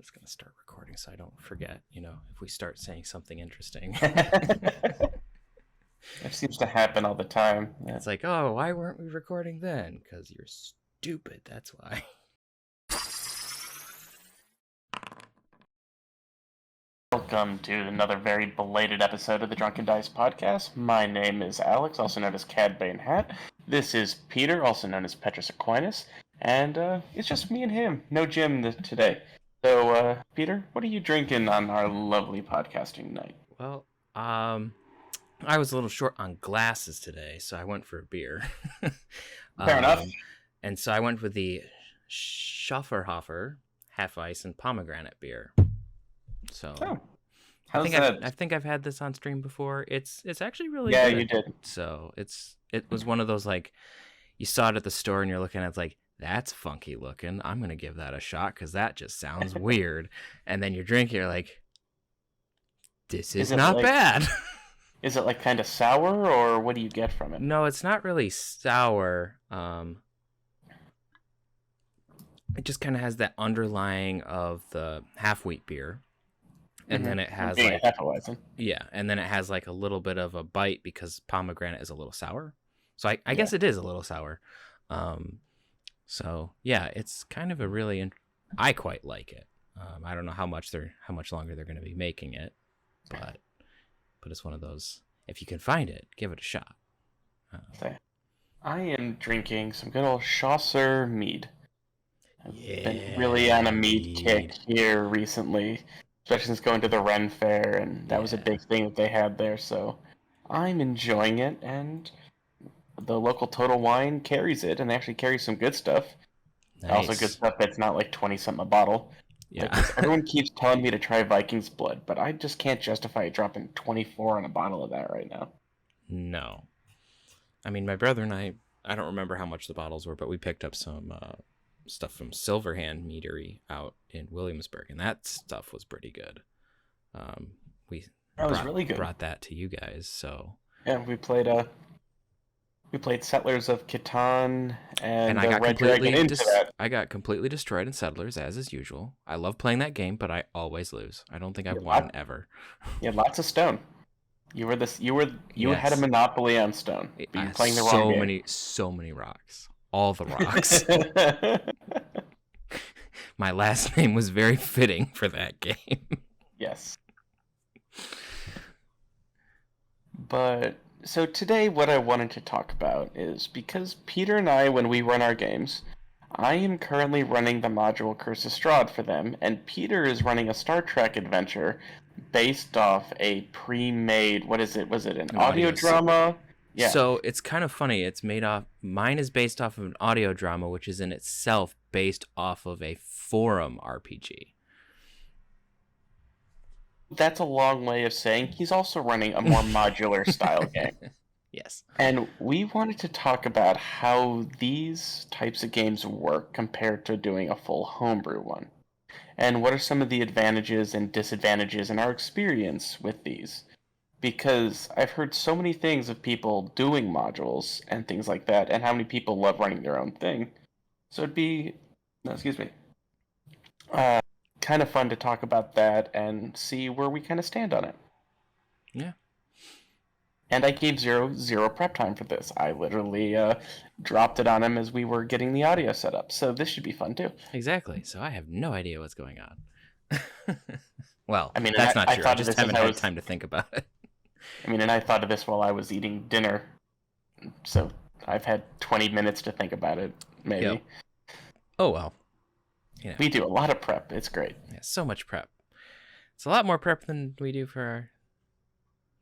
just going to start recording so I don't forget, if we start saying something interesting. It seems to happen all the time. Yeah. It's like, oh, why weren't we recording then? Because you're stupid, that's why. Welcome to another very belated episode of the Drunken Dice Podcast. My name is Alex, also known as Cadbane Hat. This is Peter, also known as Petrus Aquinas. And it's just me and him. No Jim today. So, Peter, what are you drinking on our lovely podcasting night? Well, I was a little short on glasses today, so I went for a beer. Fair enough. And so I went with the Schafferhofer half ice and pomegranate beer. So how's that? I think I've had this on stream before. It's actually really good. Yeah, you did. So it was one of those, like, you saw it at the store and you're looking at it, it's like, that's funky looking. I'm gonna give that a shot because that just sounds weird. And then you're drinking, you're like, this is not bad. Is it like kind of sour, or what do you get from it? No, it's not really sour. It just kind of has that underlying of the half wheat beer. And then it has and then it has like a little bit of a bite because pomegranate is a little sour. So I guess it is a little sour. So yeah, it's kind of a really I quite like it. I don't know how much longer they're going to be making it, but it's one of those, if you can find it, give it a shot. I am drinking some good old Chaucer mead. I've been really on a mead kick here recently, especially since going to the Ren Fair, and that was a big thing that they had there, so I'm enjoying it, and the local Total Wine carries it, and they actually carry some good stuff. Nice. Also good stuff that's not like 20-something a bottle. Yeah. Like, everyone keeps telling me to try Viking's Blood, but I just can't justify dropping 24 on a bottle of that right now. No. I mean, my brother and I don't remember how much the bottles were, but we picked up some stuff from Silverhand Meadery out in Williamsburg, and that stuff was pretty good. We brought that to you guys, so... Yeah, we played Settlers of Catan and I got Red Dragon into that. I got completely destroyed in Settlers, as is usual. I love playing that game, but I always lose. I don't think I've won ever. Yeah, lots of stone. You had a monopoly on stone. But you were playing the wrong game. So many rocks. All the rocks. My last name was very fitting for that game. Yes. But... So today what I wanted to talk about is, because Peter and I, when we run our games, I am currently running the module Curse of Strahd for them, and Peter is running a Star Trek adventure based off a pre-made, was it an audio drama? Yeah. So it's kind of funny, mine is based off of an audio drama, which is in itself based off of a forum RPG. That's a long way of saying he's also running a more modular style game. Yes. And we wanted to talk about how these types of games work compared to doing a full homebrew one. And what are some of the advantages and disadvantages in our experience with these? Because I've heard so many things of people doing modules and things like that, and how many people love running their own thing. So it'd be... kind of fun to talk about that and see where we kind of stand on it. Yeah. And I gave zero prep time for this. I literally dropped it on him as we were getting the audio set up. So this should be fun too. Exactly. So I have no idea what's going on. Well, I mean, that's not true. I just haven't had time to think about it. I mean, and I thought of this while I was eating dinner. So I've had 20 minutes to think about it, maybe. Yep. Oh, well. Yeah. We do a lot of prep. It's great. Yeah, so much prep. It's a lot more prep than we do for our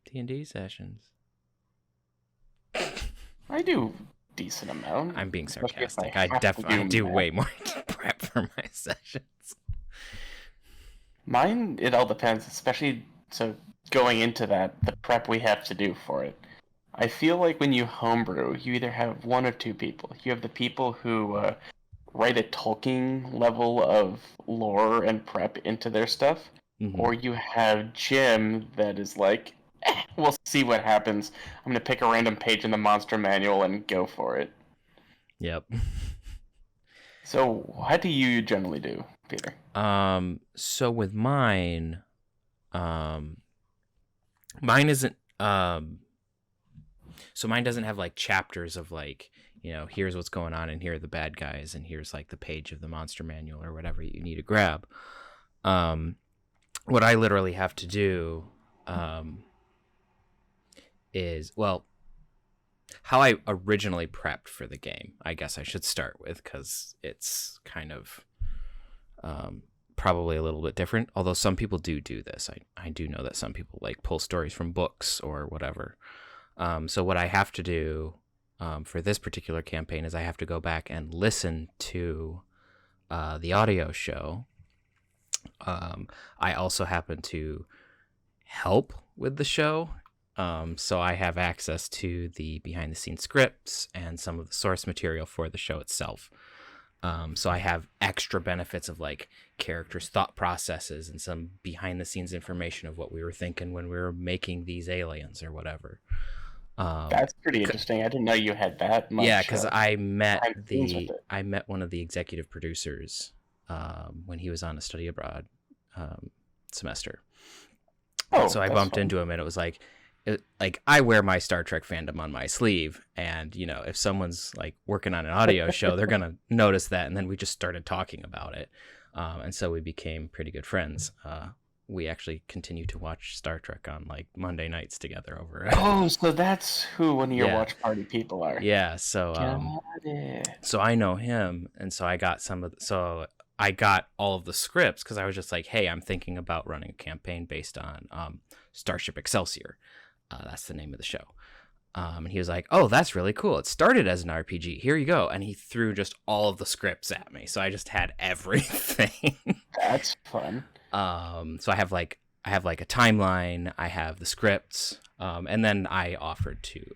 D&D sessions. I do decent amount. I'm being sarcastic. I definitely do way more prep for my sessions. Mine, it all depends, especially so going into that, the prep we have to do for it. I feel like when you homebrew, you either have one of two people. You have the people who write a Tolkien level of lore and prep into their stuff, or you have Jim that is like, we'll see what happens. I'm going to pick a random page in the monster manual and go for it. Yep. So what do you generally do, Peter? So with mine, mine isn't, so mine doesn't have like chapters of like, here's what's going on and here are the bad guys and here's like the page of the monster manual or whatever you need to grab. What I literally have to do, is, well, how I originally prepped for the game, I guess I should start with, because it's kind of probably a little bit different, although some people do this. I do know that some people like pull stories from books or whatever. So what I have to do for this particular campaign is I have to go back and listen to the audio show. I also happen to help with the show. So I have access to the behind the scenes scripts and some of the source material for the show itself. So I have extra benefits of like characters' thought processes and some behind the scenes information of what we were thinking when we were making these aliens or whatever. That's pretty interesting. I didn't know you had that much. Yeah, because I met one of the executive producers when he was on a study abroad semester. Oh, so I bumped into him, and it was like I wear my Star Trek fandom on my sleeve, and if someone's like working on an audio show, they're gonna notice that. And then we just started talking about it, and so we became pretty good friends. We actually continue to watch Star Trek on like Monday nights together over. Oh, so that's who one of your watch party people are. Yeah, so so I know him, and so I got I got all of the scripts because I was just like, hey, I'm thinking about running a campaign based on Starship Excelsior. That's the name of the show. And he was like, oh, that's really cool. It started as an RPG. Here you go. And he threw just all of the scripts at me. So I just had everything. That's fun. So I have like a timeline. I have the scripts. And then I offered to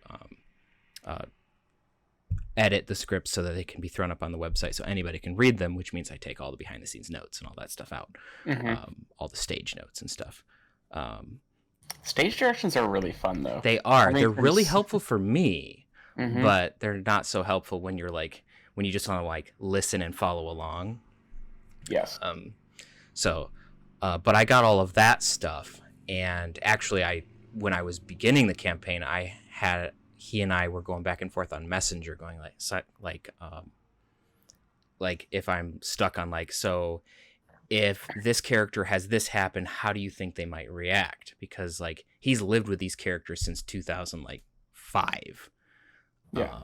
edit the scripts so that they can be thrown up on the website so anybody can read them, which means I take all the behind the scenes notes and all that stuff out. All the stage notes and stuff. Stage directions are really fun, though. They are. They're really helpful for me, but they're not so helpful when you're like, when you just want to like listen and follow along. Yes. But I got all of that stuff, and actually, when I was beginning the campaign, he and I were going back and forth on Messenger, going like if I'm stuck on like, so if this character has this happen, how do you think they might react? Because like he's lived with these characters since 2005. Yeah.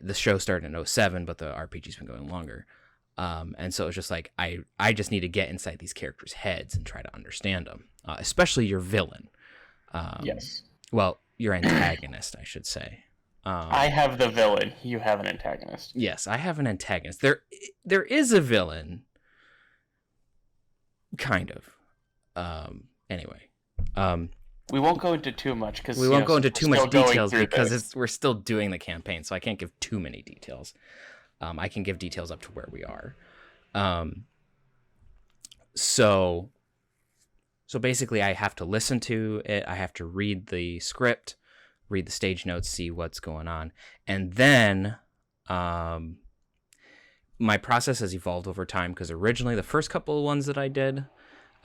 The show started in 2007, but the RPG's been going longer. And so it's just like I just need to get inside these characters' heads and try to understand them, especially your villain. Yes. Well, your antagonist, I should say. I have the villain. You have an antagonist. Yes, I have an antagonist. There is a villain. Kind of. Anyway. We won't go into too much because we won't go into too much details because we're still doing the campaign, so I can't give too many details. I can give details up to where we are. So basically, I have to listen to it. I have to read the script, read the stage notes, see what's going on, and then my process has evolved over time because originally the first couple of ones that I did,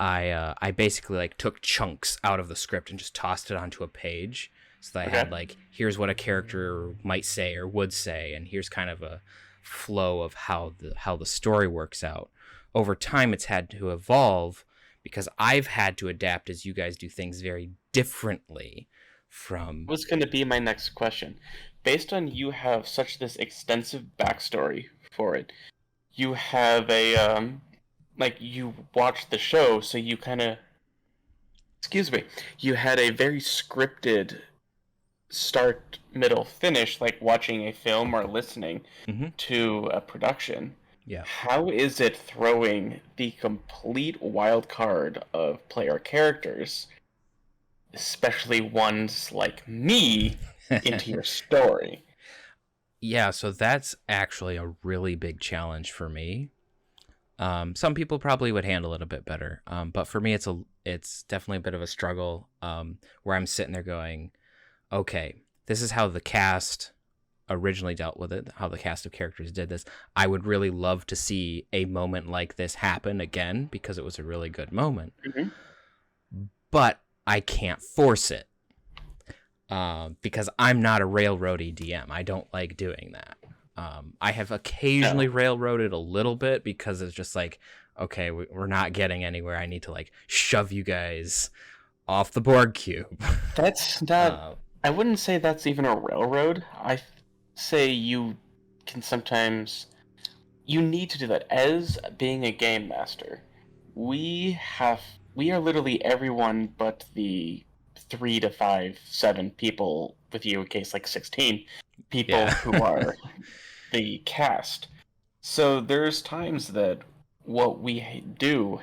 I basically like took chunks out of the script and just tossed it onto a page so that I had like, here's what a character might say or would say, and here's kind of a flow of how the story works out. Over time, it's had to evolve because I've had to adapt as you guys do things very differently from... What's going to be my next question? Based on you have such this extensive backstory for it, you have a, you watched the show, so you kind of... Excuse me. You had a very scripted start, middle, finish, like watching a film or listening to a production. Yeah. How is it throwing the complete wild card of player characters, especially ones like me, into your story? Yeah, so that's actually a really big challenge for me. Some people probably would handle it a bit better, but for me, it's definitely a bit of a struggle. Where I'm sitting there going, okay, this is how the cast originally dealt with it, how the cast of characters did this. I would really love to see a moment like this happen again because it was a really good moment. Mm-hmm. But I can't force it because I'm not a railroady DM. I don't like doing that. I have occasionally railroaded a little bit because it's just like, okay, we're not getting anywhere. I need to like shove you guys off the board cube. That's not... I wouldn't say that's even a railroad. I say you can sometimes... You need to do that. As being a game master, we are literally everyone but the 3 to 5, 7 people, with you in case like 16 people who are the cast. So there's times that what we do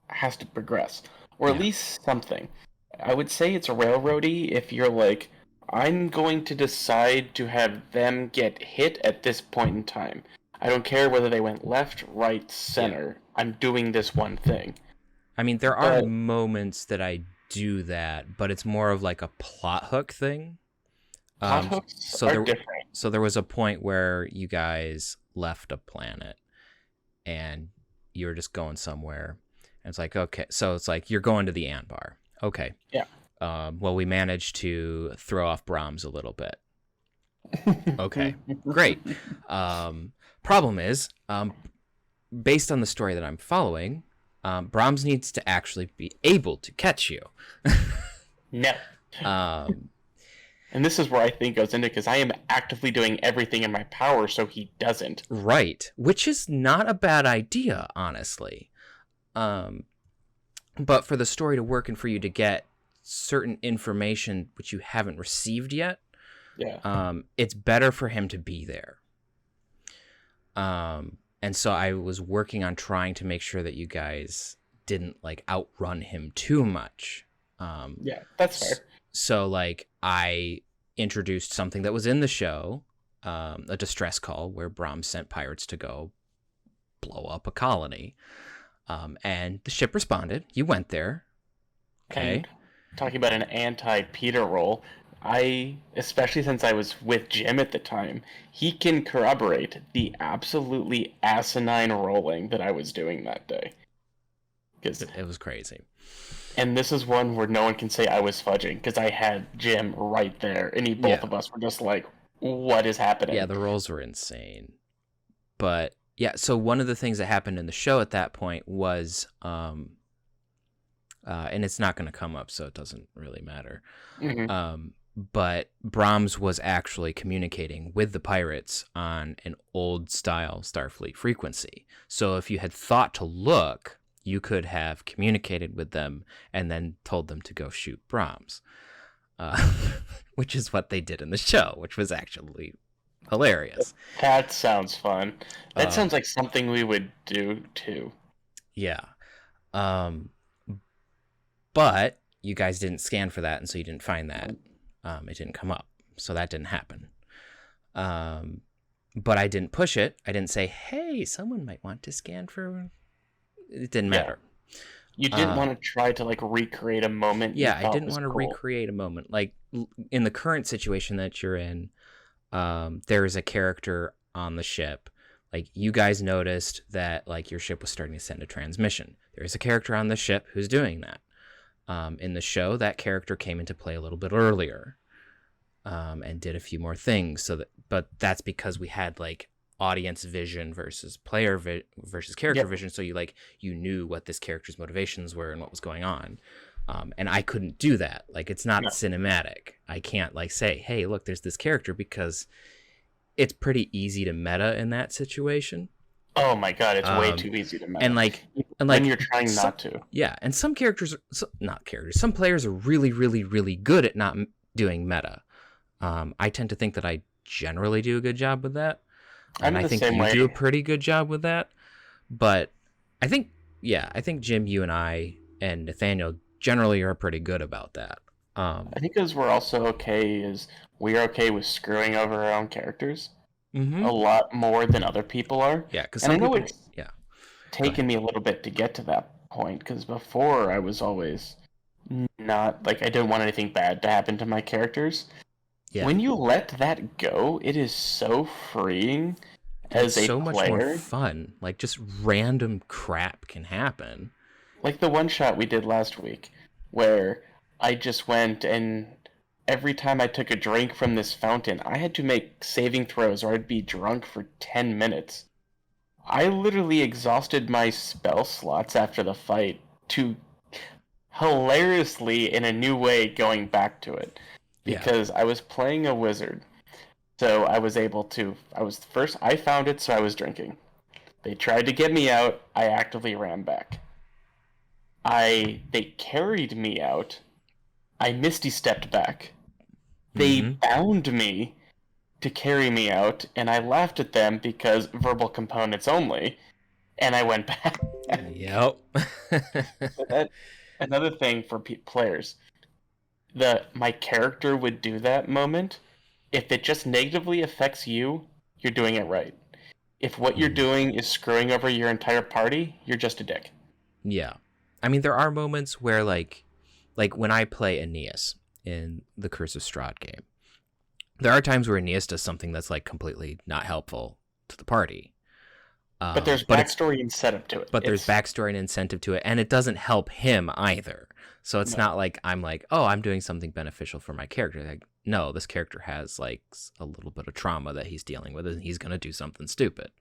has to progress, or at least something. I would say it's railroady if you're like, I'm going to decide to have them get hit at this point in time. I don't care whether they went left, right, center. I'm doing this one thing. I mean, there are moments that I do that, but it's more of like a plot hook thing. Plot hooks are different. So there was a point where you guys left a planet and you were just going somewhere. And it's like, okay, so it's like you're going to the Anbar. Okay. Yeah. Well, we managed to throw off Brahms a little bit. Okay, great. Problem is, based on the story that I'm following, Brahms needs to actually be able to catch you. No. And this is where I think goes into, because I am actively doing everything in my power so he doesn't. Right, which is not a bad idea, honestly. But for the story to work and for you to get certain information which you haven't received yet, it's better for him to be there. And so I was working on trying to make sure that you guys didn't like outrun him too much. Yeah, that's fair. So like I introduced something that was in the show, a distress call where Brahms sent pirates to go blow up a colony. And the ship responded. You went there. Okay. And talking about an anti-Peter role, especially since I was with Jim at the time, he can corroborate the absolutely asinine rolling that I was doing that day. It was crazy. And this is one where no one can say I was fudging, because I had Jim right there, and both of us were just like, what is happening? Yeah, the rolls were insane. But, yeah, so one of the things that happened in the show at that point was, and it's not going to come up, so it doesn't really matter, but Brahms was actually communicating with the pirates on an old-style Starfleet frequency. So if you had thought to look, you could have communicated with them and then told them to go shoot Brahms, which is what they did in the show, which was actually hilarious. That sounds fun. That sounds like something we would do, too. Yeah. But you guys didn't scan for that, and so you didn't find that. It didn't come up, so that didn't happen. But I didn't push it. I didn't say, hey, someone might want to scan for... It didn't matter. You didn't want to try to like recreate a moment. Yeah, I didn't want to recreate a moment. Like in the current situation that you're in, there is a character on the ship. Like you guys noticed that like your ship was starting to send a transmission. There is a character on the ship who's doing that. In the show, that character came into play a little bit earlier, and did a few more things. But that's because we had like audience vision versus player versus character vision. So you knew what this character's motivations were and what was going on. And I couldn't do that. Like, it's not cinematic. I can't like say, hey, look, there's this character, because it's pretty easy to meta in that situation. Oh my God, it's way too easy to meta. And when you're trying not to. Yeah, and some some players are really, really, really good at not doing meta. I tend to think that I generally do a good job with that. And I think you do a pretty good job with that. But I think Jim, you and I and Nathaniel generally are pretty good about that. I think because we're also we are okay with screwing over our own characters a lot more than other people are. Yeah, because I know it's taken me a little bit to get to that point, because before I was always not, like, I didn't want anything bad to happen to my characters. Yeah. When you let that go, it is so freeing as It's a so much more player. fun. Like, just random crap can happen. Like the one shot we did last week, where I just went and every time I took a drink from this fountain, I had to make saving throws or I'd be drunk for 10 minutes. I literally exhausted my spell slots after the fight to hilariously, in a new way, going back to it. Yeah. Because I was playing a wizard. So I was able to. I found it, so I was drinking. They tried to get me out. I actively ran back. They carried me out. I Misty stepped back. They bound me to carry me out, and I laughed at them because verbal components only, and I went back. Yep. Another thing for players, my character would do that moment. If it just negatively affects you, you're doing it right. If what you're doing is screwing over your entire party, you're just a dick. Yeah. I mean, there are moments where, like when I play Aeneas in the Curse of Strahd game, there are times where Aeneas does something that's, like, completely not helpful to the party. But there's backstory and setup to it. But there's backstory and incentive to it, and it doesn't help him either. So it's not like I'm like, oh, I'm doing something beneficial for my character. Like, no, this character has, like, a little bit of trauma that he's dealing with, and he's going to do something stupid.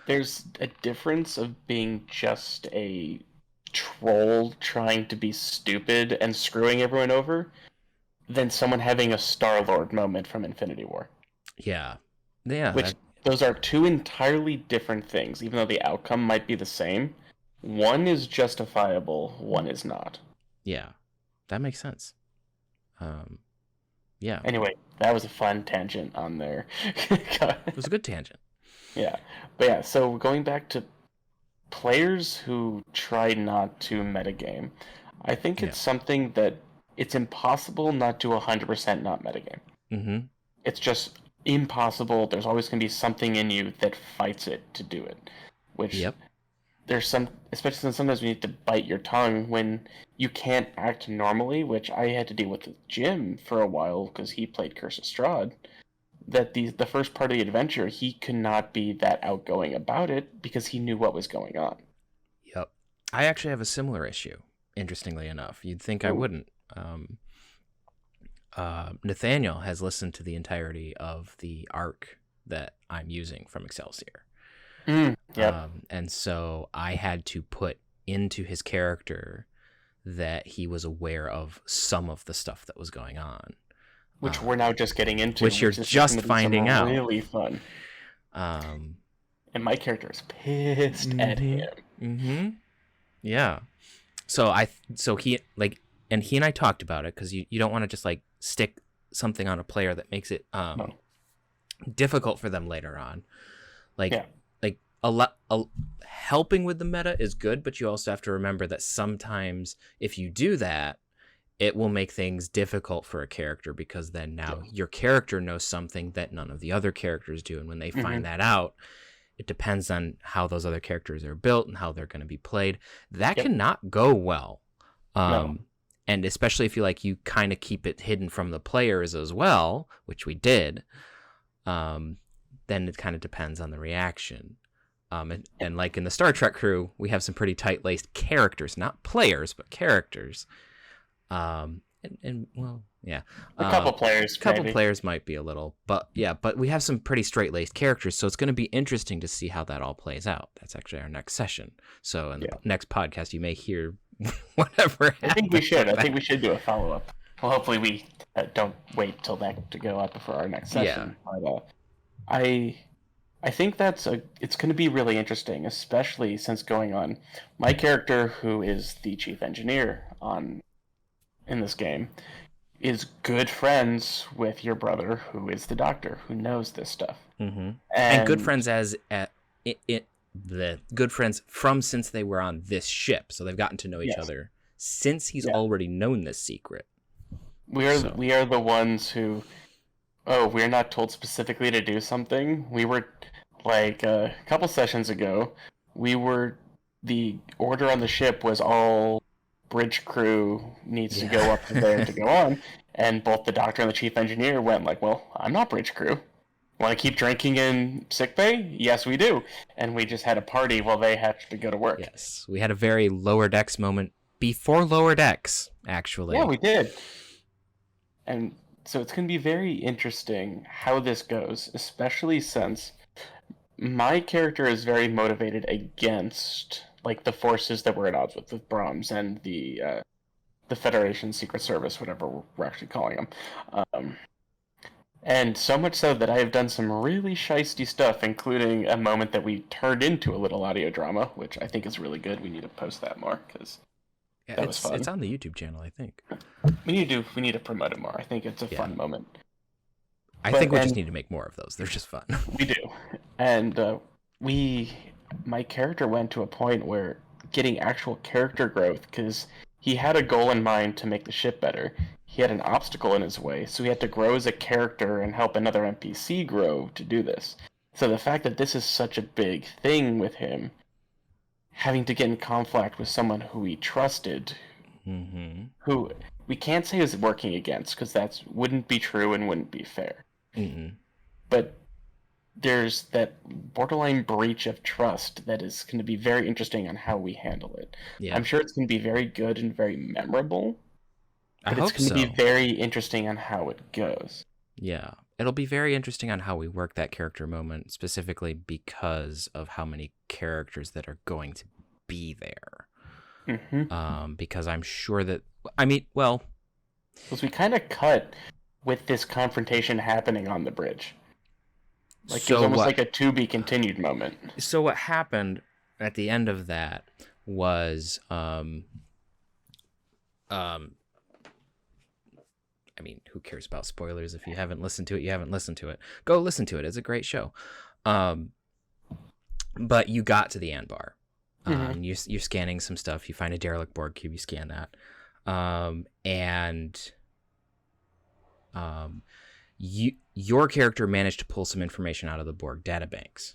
There's a difference of being just a troll trying to be stupid and screwing everyone over than someone having a Star-Lord moment from Infinity War. Yeah. Yeah. Those are two entirely different things, even though the outcome might be the same. One is justifiable, one is not. Yeah. That makes sense. Yeah. Anyway, that was a fun tangent on there. It was a good tangent. Yeah. But yeah, so going back to players who try not to metagame, I think it's something that it's impossible not to 100% not metagame. Mm-hmm. It's just impossible. There's always going to be something in you that fights it to do it. Which there's some, especially since sometimes you need to bite your tongue when you can't act normally, which I had to deal with Jim for a while because he played Curse of Strahd. That the first part of the adventure, he could not be that outgoing about it because he knew what was going on. Yep. I actually have a similar issue, interestingly enough. You'd think I wouldn't. Nathaniel has listened to the entirety of the arc that I'm using from Excelsior. And so I had to put into his character that he was aware of some of the stuff that was going on. Which we're now just getting into. Which you're just finding out. Really fun. And my character is pissed at him. Mm-hmm. Yeah. So he and I talked about it because you don't want to just, like, stick something on a player that makes it difficult for them later on. Helping with the meta is good, but you also have to remember that sometimes if you do that, it will make things difficult for a character because then now your character knows something that none of the other characters do. And when they find that out, it depends on how those other characters are built and how they're going to be played. That cannot go well. And especially if you kind of keep it hidden from the players as well, which we did, then it kind of depends on the reaction. And like in the Star Trek crew, we have some pretty tight-laced characters, not players, but characters. A couple players. Players might be a little, but we have some pretty straight-laced characters, so it's going to be interesting to see how that all plays out. That's actually our next session. So in the next podcast, you may hear whatever. I think we should. I think we should do a follow-up. Well, hopefully we don't wait till that to go up before our next session. Yeah. But, I think it's going to be really interesting, especially since going on. My character, who is the chief engineer in this game, is good friends with your brother, who is the doctor, who knows this stuff. Mm-hmm. And good friends the good friends from since they were on this ship, so they've gotten to know each other since he's already known this secret. We are the ones who, we're not told specifically to do something. We were, like, a couple sessions ago, the order on the ship was all bridge crew needs to go up there to go on. And both the doctor and the chief engineer went like, well, I'm not bridge crew. Want to keep drinking in sickbay? Yes, we do. And we just had a party while they had to go to work. Yes, we had a very Lower Decks moment before Lower Decks, actually. Yeah, we did. And so it's going to be very interesting how this goes, especially since my character is very motivated against like the forces that we're at odds with Brahms and the Federation Secret Service, whatever we're actually calling them. And so much so that I have done some really shisty stuff, including a moment that we turned into a little audio drama, which I think is really good. We need to post that more because that was fun. It's on the YouTube channel, I think. We need to promote it more. I think it's a fun moment. I think we just need to make more of those. They're just fun. We do. And my character went to a point where getting actual character growth, because he had a goal in mind to make the ship better. He had an obstacle in his way, so he had to grow as a character and help another NPC grow to do this. So the fact that this is such a big thing with him, having to get in conflict with someone who he trusted, who we can't say is working against, because that wouldn't be true and wouldn't be fair. But there's that borderline breach of trust that is going to be very interesting on how we handle it. Yeah. I'm sure it's going to be very good and very memorable. But it's going to be very interesting on how it goes. Yeah. It'll be very interesting on how we work that character moment, specifically because of how many characters that are going to be there. Because I'm sure that... because we kind of cut with this confrontation happening on the bridge. Like, so it was almost like a to be continued moment. So what happened at the end of that was... I mean, who cares about spoilers? If you haven't listened to it, you haven't listened to it. Go listen to it. It's a great show. But you got to the Anbar. You're scanning some stuff. You find a derelict Borg cube. You scan that. Your character managed to pull some information out of the Borg databanks.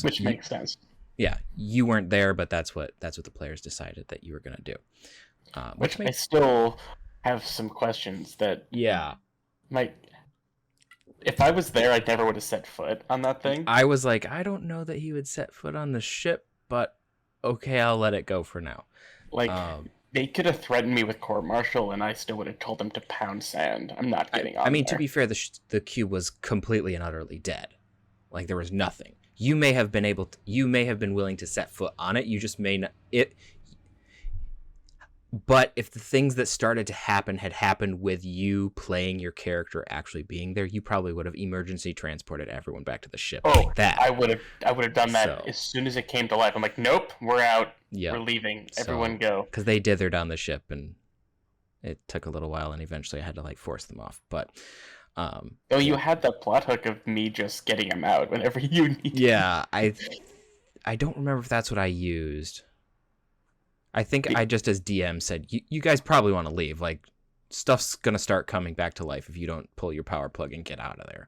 Which makes sense. Yeah, you weren't there, but that's what the players decided that you were going to do. Which I still have some questions that... Yeah. If I was there, I never would have set foot on that thing. I was like, I don't know that he would set foot on the ship, but okay, I'll let it go for now. They could have threatened me with court-martial, and I still would have told them to pound sand. I'm not getting on there. To be fair, the cube was completely and utterly dead. Like, there was nothing. You may have been willing to set foot on it. You just may not... But if the things that started to happen had happened with you playing your character actually being there, you probably would have emergency transported everyone back to the ship. Like that. I would have done that as soon as it came to life. I'm like, nope, we're out. Yep. We're leaving. Everyone go. Because they dithered on the ship, and it took a little while, and eventually I had to force them off. But you had the plot hook of me just getting them out whenever you need. Yeah, I don't remember if that's what I used. I think I just, as DM, said, you guys probably want to leave. Like, stuff's going to start coming back to life if you don't pull your power plug and get out of there.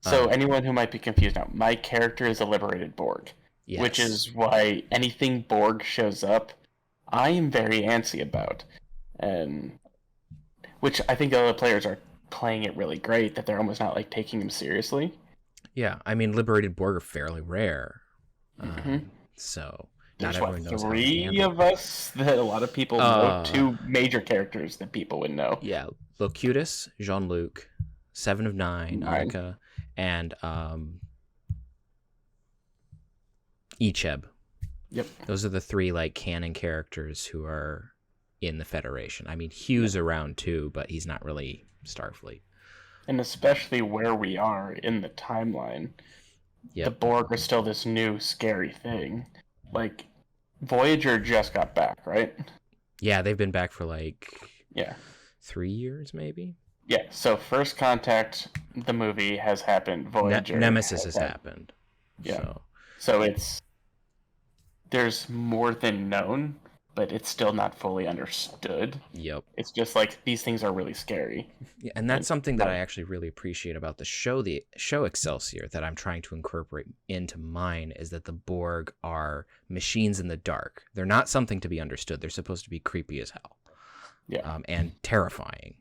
So anyone who might be confused now, my character is a liberated Borg, which is why anything Borg shows up, I am very antsy about. And which I think the other players are playing it really great, that they're almost not taking them seriously. Yeah, I mean, liberated Borg are fairly rare. So... There's three of us that a lot of people know. Two major characters that people would know. Yeah, Locutus, Jean-Luc, Seven of Nine, Annika, and Icheb. Yep. Those are the three canon characters who are in the Federation. I mean, Hugh's around too, but he's not really Starfleet. And especially where we are in the timeline, the Borg are still this new scary thing. Voyager just got back, right? Yeah, they've been back for 3 years, maybe? Yeah, so First Contact, the movie, has happened. Voyager Nemesis has happened. Yeah. So there's more than known, but it's still not fully understood. Yep. It's just like these things are really scary. Yeah, and that's something that I actually really appreciate about the show Excelsior that I'm trying to incorporate into mine is that the Borg are machines in the dark. They're not something to be understood. They're supposed to be creepy as hell. Yeah. And terrifying.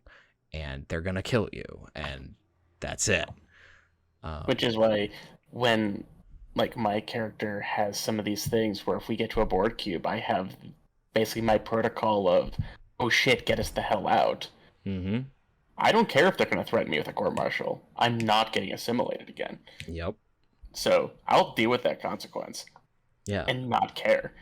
And they're going to kill you. And that's it. Which is why when like my character has some of these things where if we get to a board cube, I have basically my protocol of, oh shit, get us the hell out. Mm-hmm. I don't care if they're going to threaten me with a court-martial. I'm not getting assimilated again. Yep. So I'll deal with that consequence. Yeah. And not care.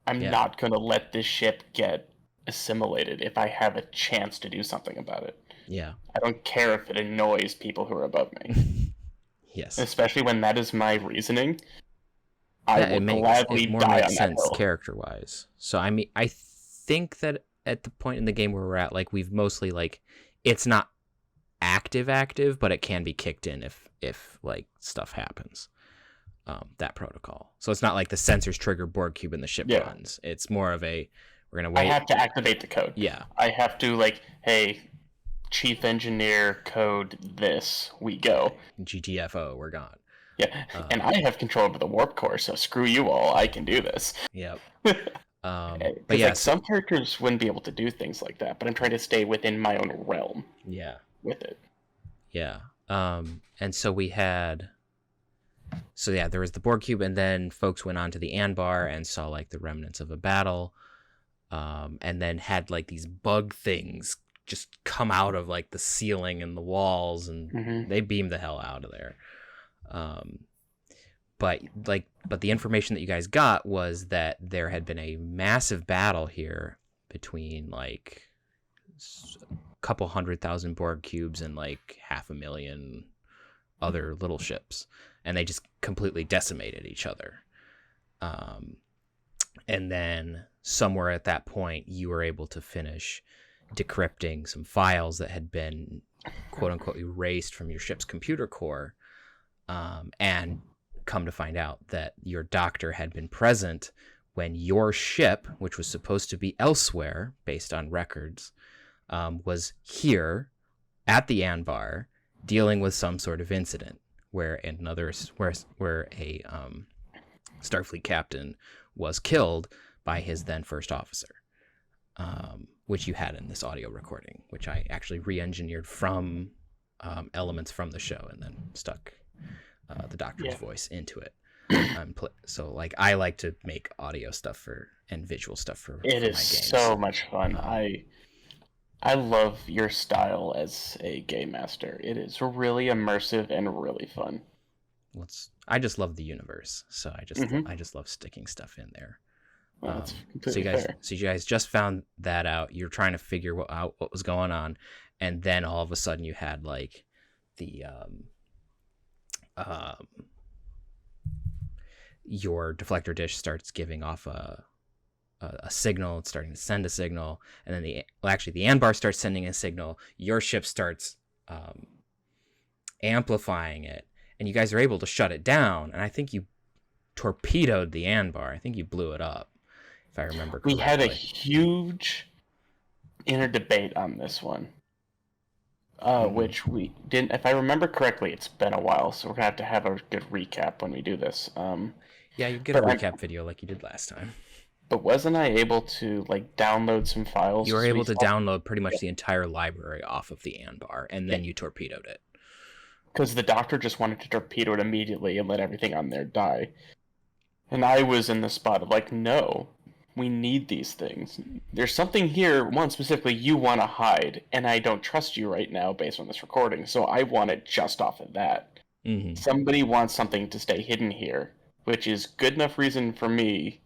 I'm not going to let this ship get assimilated if I have a chance to do something about it. Yeah. I don't care if it annoys people who are above me. Yes. Especially when that is my reasoning. I will gladly more die makes on sense that hill. character-wise. So I mean, I think that at the point in the game where we're at, like we've mostly like it's not active, but it can be kicked in if like stuff happens. That protocol. So it's not like the sensors trigger board cube and the ship runs. It's more of a we're gonna wait. I have to activate the code. Yeah. I have to like, hey, chief engineer code this. We go. GTFO. We're gone. Yeah, and I have control over the warp core, so screw you all. I can do this. Yep. But yeah, like, some characters wouldn't be able to do things like that, but I'm trying to stay within my own realm. Yeah. With it. Yeah. And so we had. So yeah, there was the Borg cube, and then folks went on to the Anbar and saw like the remnants of a battle, and then had like these bug things just come out of like the ceiling and the walls, and they beamed the hell out of there. But the information that you guys got was that there had been a massive battle here between like a couple 100,000 Borg cubes and like 500,000 other little ships, and they just completely decimated each other. And then somewhere at that point, you were able to finish decrypting some files that had been quote unquote erased from your ship's computer core. And come to find out that your doctor had been present when your ship, which was supposed to be elsewhere based on records, was here at the Anbar dealing with some sort of incident where a Starfleet captain was killed by his then first officer, which you had in this audio recording, which I actually re-engineered from elements from the show and then stuck the doctor's voice into it. So like I like to make audio stuff and visual stuff for my games. So much fun. I love your style as a game master. It is really immersive and really fun. I just love the universe, so I just love sticking stuff in there. Well, that's completely fair. So you guys just found that out. You're trying to figure out what was going on, and then all of a sudden you had like the your deflector dish starts giving off a signal. It's starting to send a signal, and then the Anbar starts sending a signal. Your ship starts amplifying it, and you guys are able to shut it down. And I think you torpedoed the Anbar. I think you blew it up, if I remember correctly. We had a huge inner debate on this one, which we didn't. If I remember correctly, it's been a while, so we're gonna have a good recap when we do this. Yeah, you get a recap video like you did last time. But wasn't I able to like download some files? You were able to download pretty much the entire library off of the Anbar, and then you torpedoed it. Because the doctor just wanted to torpedo it immediately and let everything on there die. And I was in the spot of like, no, we need these things. There's something here, one specifically, you want to hide, and I don't trust you right now based on this recording, so I want it just off of that. Mm-hmm. Somebody wants something to stay hidden here, which is good enough reason for me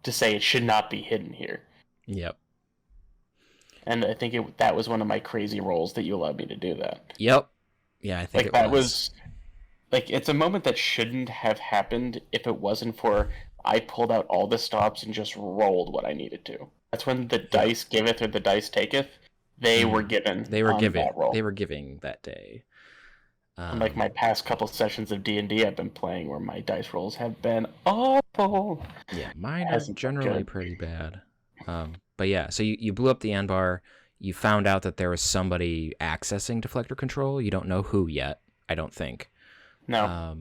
to say it should not be hidden here. Yep. And I think that was one of my crazy rolls that you allowed me to do that. Yep. Yeah, I think like, that was... Like, it's a moment that shouldn't have happened if it wasn't for I pulled out all the stops and just rolled what I needed to. That's when the dice giveth or the dice taketh. They were given. They were giving. They were giving that day. Like my past couple sessions of D&D I've been playing where my dice rolls have been awful. Yeah, mine are generally pretty bad. But yeah, so you blew up the Anbar. You found out that there was somebody accessing deflector control. You don't know who yet, I don't think. No.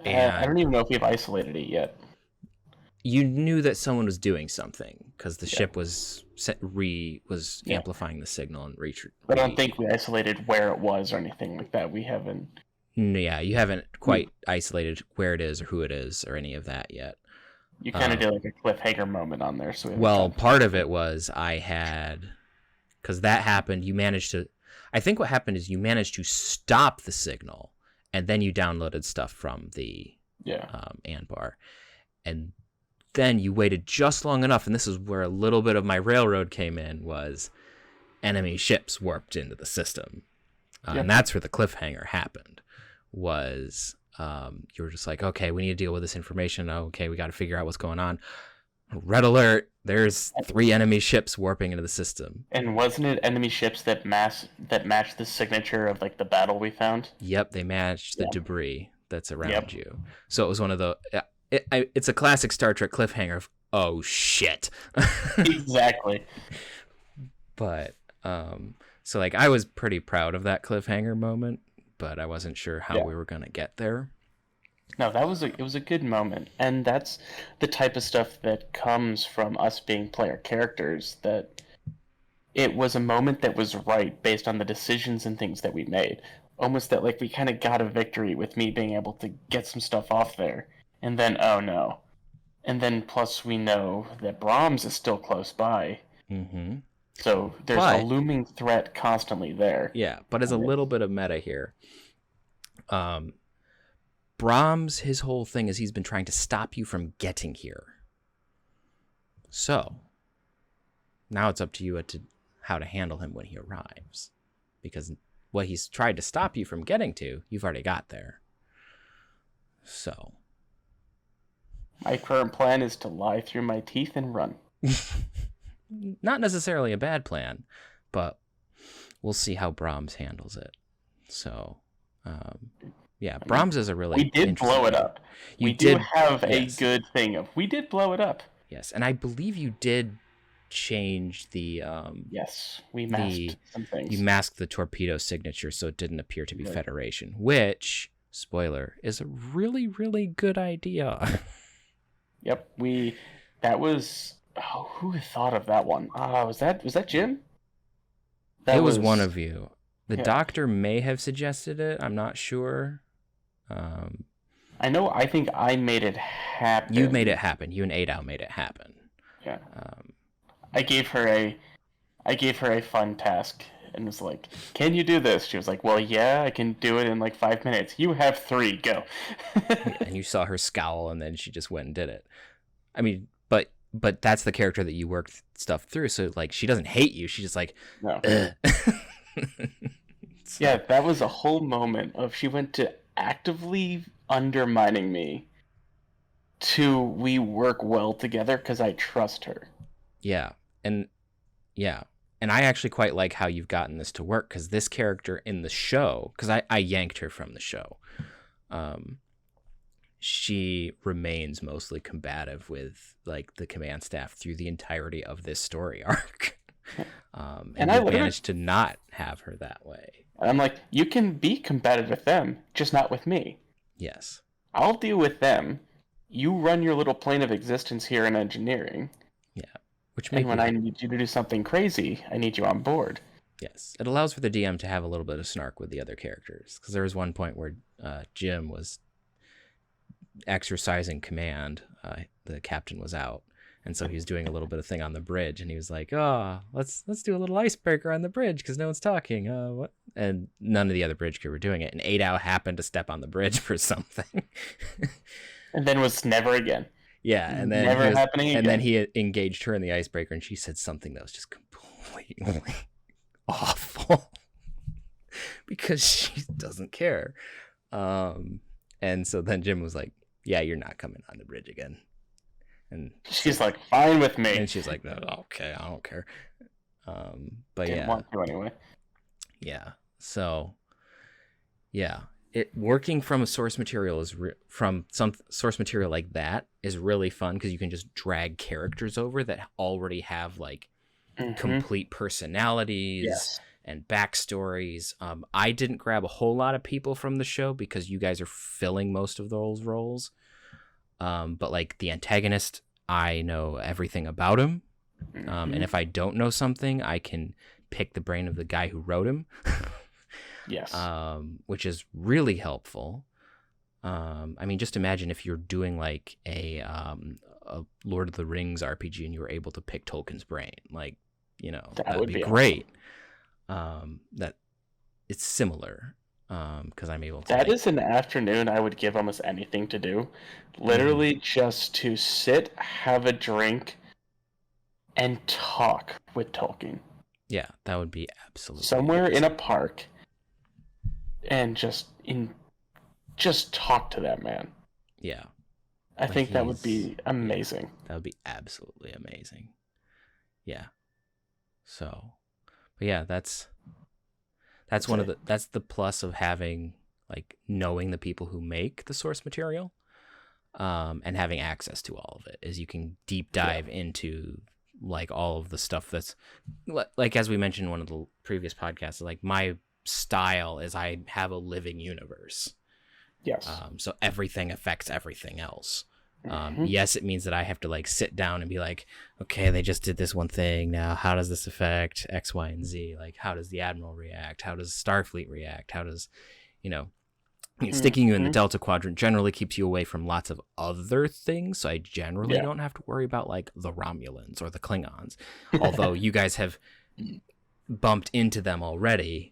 I don't even know if we've isolated it yet. You knew that someone was doing something because the ship was amplifying the signal and But I don't think we isolated where it was or anything like that. We haven't. Yeah, you haven't quite isolated where it is or who it is or any of that yet. You kind of did like a cliffhanger moment on there. So part of it was because that happened. I think what happened is you managed to stop the signal, and then you downloaded stuff from the Anbar, and then you waited just long enough, and this is where a little bit of my railroad came in, was enemy ships warped into the system. And that's where the cliffhanger happened, was you were just like, okay, we need to deal with this information. Okay, we got to figure out what's going on. Red alert, there's 3 enemy ships warping into the system. And wasn't it enemy ships that matched the signature of like the battle we found? Yep, they matched the debris that's around you. So it was one of the... it's a classic Star Trek cliffhanger of, oh shit. Exactly. But so like I was pretty proud of that cliffhanger moment, but I wasn't sure how we were gonna get there. No, it was a good moment, and that's the type of stuff that comes from us being player characters. That it was a moment that was right based on the decisions and things that we made. Almost that like we kind of got a victory with me being able to get some stuff off there. And then, oh no. And then plus we know that Brahms is still close by. Mm-hmm. So there's a looming threat constantly there. Yeah, but as a little bit of meta here, Brahms, his whole thing is he's been trying to stop you from getting here. So now it's up to you how to handle him when he arrives. Because what he's tried to stop you from getting to, you've already got there. So... my current plan is to lie through my teeth and run. Not necessarily a bad plan, but we'll see how Brahms handles it. So, Brahms is a really... we did blow it up. We did have a good thing of... we did blow it up. Yes, and I believe you did change the... yes, we masked some things. You masked the torpedo signature so it didn't appear to be Federation, which, spoiler, is a really, really good idea. Yep, that was... oh, who thought of that one? Was that Jim? It was one of you. The doctor may have suggested it. I'm not sure. I think I made it happen. You made it happen. You and Adao made it happen. Yeah. I gave her a fun task and was like, "Can you do this?" She was like, "Well, yeah, I can do it in like 5 minutes. You have 3. Go." And you saw her scowl, and then she just went and did it. I mean, but that's the character that you worked stuff through. So like, she doesn't hate you. She's just like, no. Yeah, that was a whole moment of she went to actively undermining me to we work well together because I trust her. Yeah, and I actually quite like how you've gotten this to work, because this character in the show, because I yanked her from the show, she remains mostly combative with like the command staff through the entirety of this story arc. And I managed to not have her that way. And I'm like, you can be combative with them, just not with me. Yes. I'll deal with them. You run your little plane of existence here in engineering. Yeah. And when I need you to do something crazy, I need you on board. Yes. It allows for the DM to have a little bit of snark with the other characters. Because there was one point where Jim was exercising command. The captain was out. And so he was doing a little bit of thing on the bridge, and he was like, "Oh, let's do a little icebreaker on the bridge because no one's talking." What? And none of the other bridge crew were doing it, and Adao happened to step on the bridge for something, and then was never again. Yeah, and then never happening again. And then he engaged her in the icebreaker, and she said something that was just completely awful because she doesn't care. And so then Jim was like, "Yeah, you're not coming on the bridge again." And she's like, "Fine with me." And she's like, "No, okay, I don't care." But didn't want to anyway. Yeah. So, yeah, it working from a source material from some source material like that is really fun because you can just drag characters over that already have like complete personalities Yes. and backstories. I didn't grab a whole lot of people from the show because you guys are filling most of those roles. But like the antagonist, I know everything about him. And if I don't know something, I can pick the brain of the guy who wrote him. Yes. Which is really helpful. I mean, just imagine if you're doing like a Lord of the Rings RPG and you were able to pick Tolkien's brain. Like, you know, that would be great. Awesome. That it's similar because I'm able to. That is an afternoon I would give almost anything to do. Literally just to sit, have a drink, and talk with Tolkien. Yeah, that would be absolutely somewhere amazing. In a park, and just talk to that man. Yeah, I think that would be amazing. Yeah, that would be absolutely amazing. Yeah. So, but yeah, that's the plus of having like knowing the people who make the source material, and having access to all of it is you can deep dive into like all of the stuff that's like, as we mentioned in one of the previous podcasts, like my style is I have a living universe. Yes. So everything affects everything else. Yes, it means that I have to like sit down and be like, okay, they just did this one thing. Now, how does this affect X, Y, and Z? Like, how does the Admiral react? How does Starfleet react? How does, you know, sticking you in the Delta Quadrant generally keeps you away from lots of other things. So I generally don't have to worry about like the Romulans or the Klingons, although you guys have bumped into them already.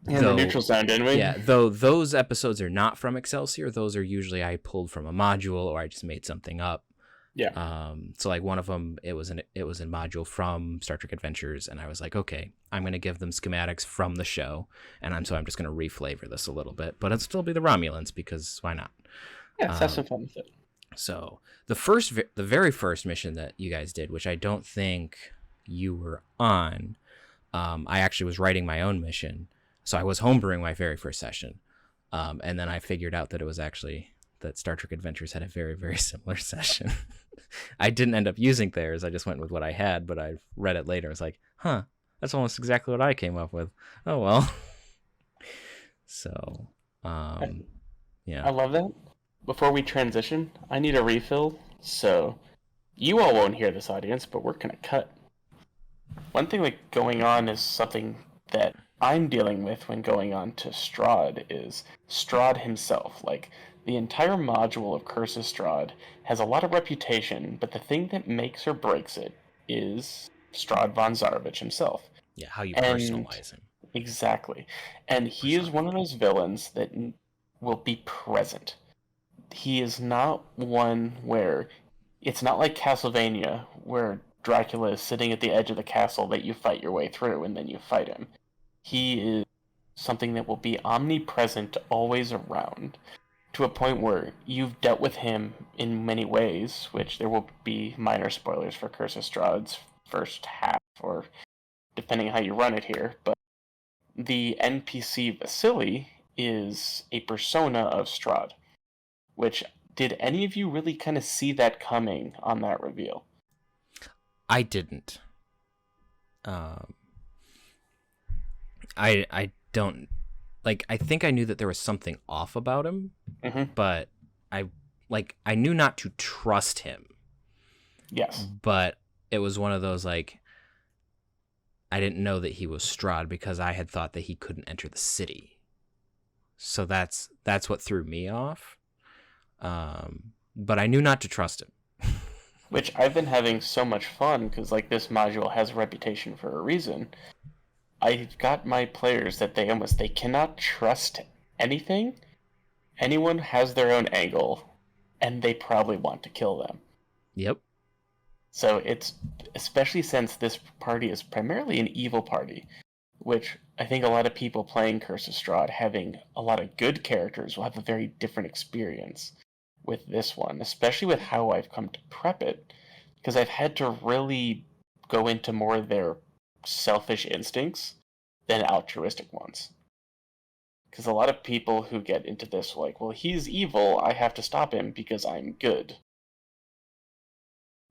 In the neutral zone, didn't we? Yeah, though those episodes are not from Excelsior. Those are usually I pulled from a module or I just made something up. Yeah. So like one of them, it was a module from Star Trek Adventures, and I was like, okay, I'm gonna give them schematics from the show, and I'm just gonna reflavor this a little bit, but it'll still be the Romulans because why not? Yeah, have some fun with it. So the very first mission that you guys did, which I don't think you were on, I actually was writing my own mission. So I was homebrewing my very first session, and then I figured out that it was actually that Star Trek Adventures had a very, very similar session. I didn't end up using theirs. I just went with what I had, but I read it later. I was like, huh, that's almost exactly what I came up with. Oh, well. So, yeah. I love that. Before we transition, I need a refill, so you all won't hear this, audience, but we're going to cut. One thing like going on is something that I'm dealing with when going on to Strahd is Strahd himself. Like, the entire module of Curse of Strahd has a lot of reputation, but the thing that makes or breaks it is Strahd von Zarovich himself. Yeah, how you personalize him. Exactly. And he is one of those villains that will be present. He is not one where... It's not like Castlevania, where Dracula is sitting at the edge of the castle that you fight your way through, and then you fight him. He is something that will be omnipresent, always around, to a point where you've dealt with him in many ways, which there will be minor spoilers for Curse of Strahd's first half, or depending on how you run it here, but the NPC Vasily is a persona of Strahd, which, did any of you really kind of see that coming on that reveal? I didn't. I don't, like, I think I knew that there was something off about him, but I knew not to trust him. Yes. But it was one of those, like, I didn't know that he was Strahd because I had thought that he couldn't enter the city. So that's what threw me off. But I knew not to trust him. Which I've been having so much fun because, like, this module has a reputation for a reason. I've got my players that they cannot trust anything. Anyone has their own angle, and they probably want to kill them. Yep. So it's, especially since this party is primarily an evil party, which I think a lot of people playing Curse of Strahd, having a lot of good characters, will have a very different experience with this one, especially with how I've come to prep it, because I've had to really go into more of their selfish instincts than altruistic ones. Because a lot of people who get into this like, well, he's evil, I have to stop him because I'm good.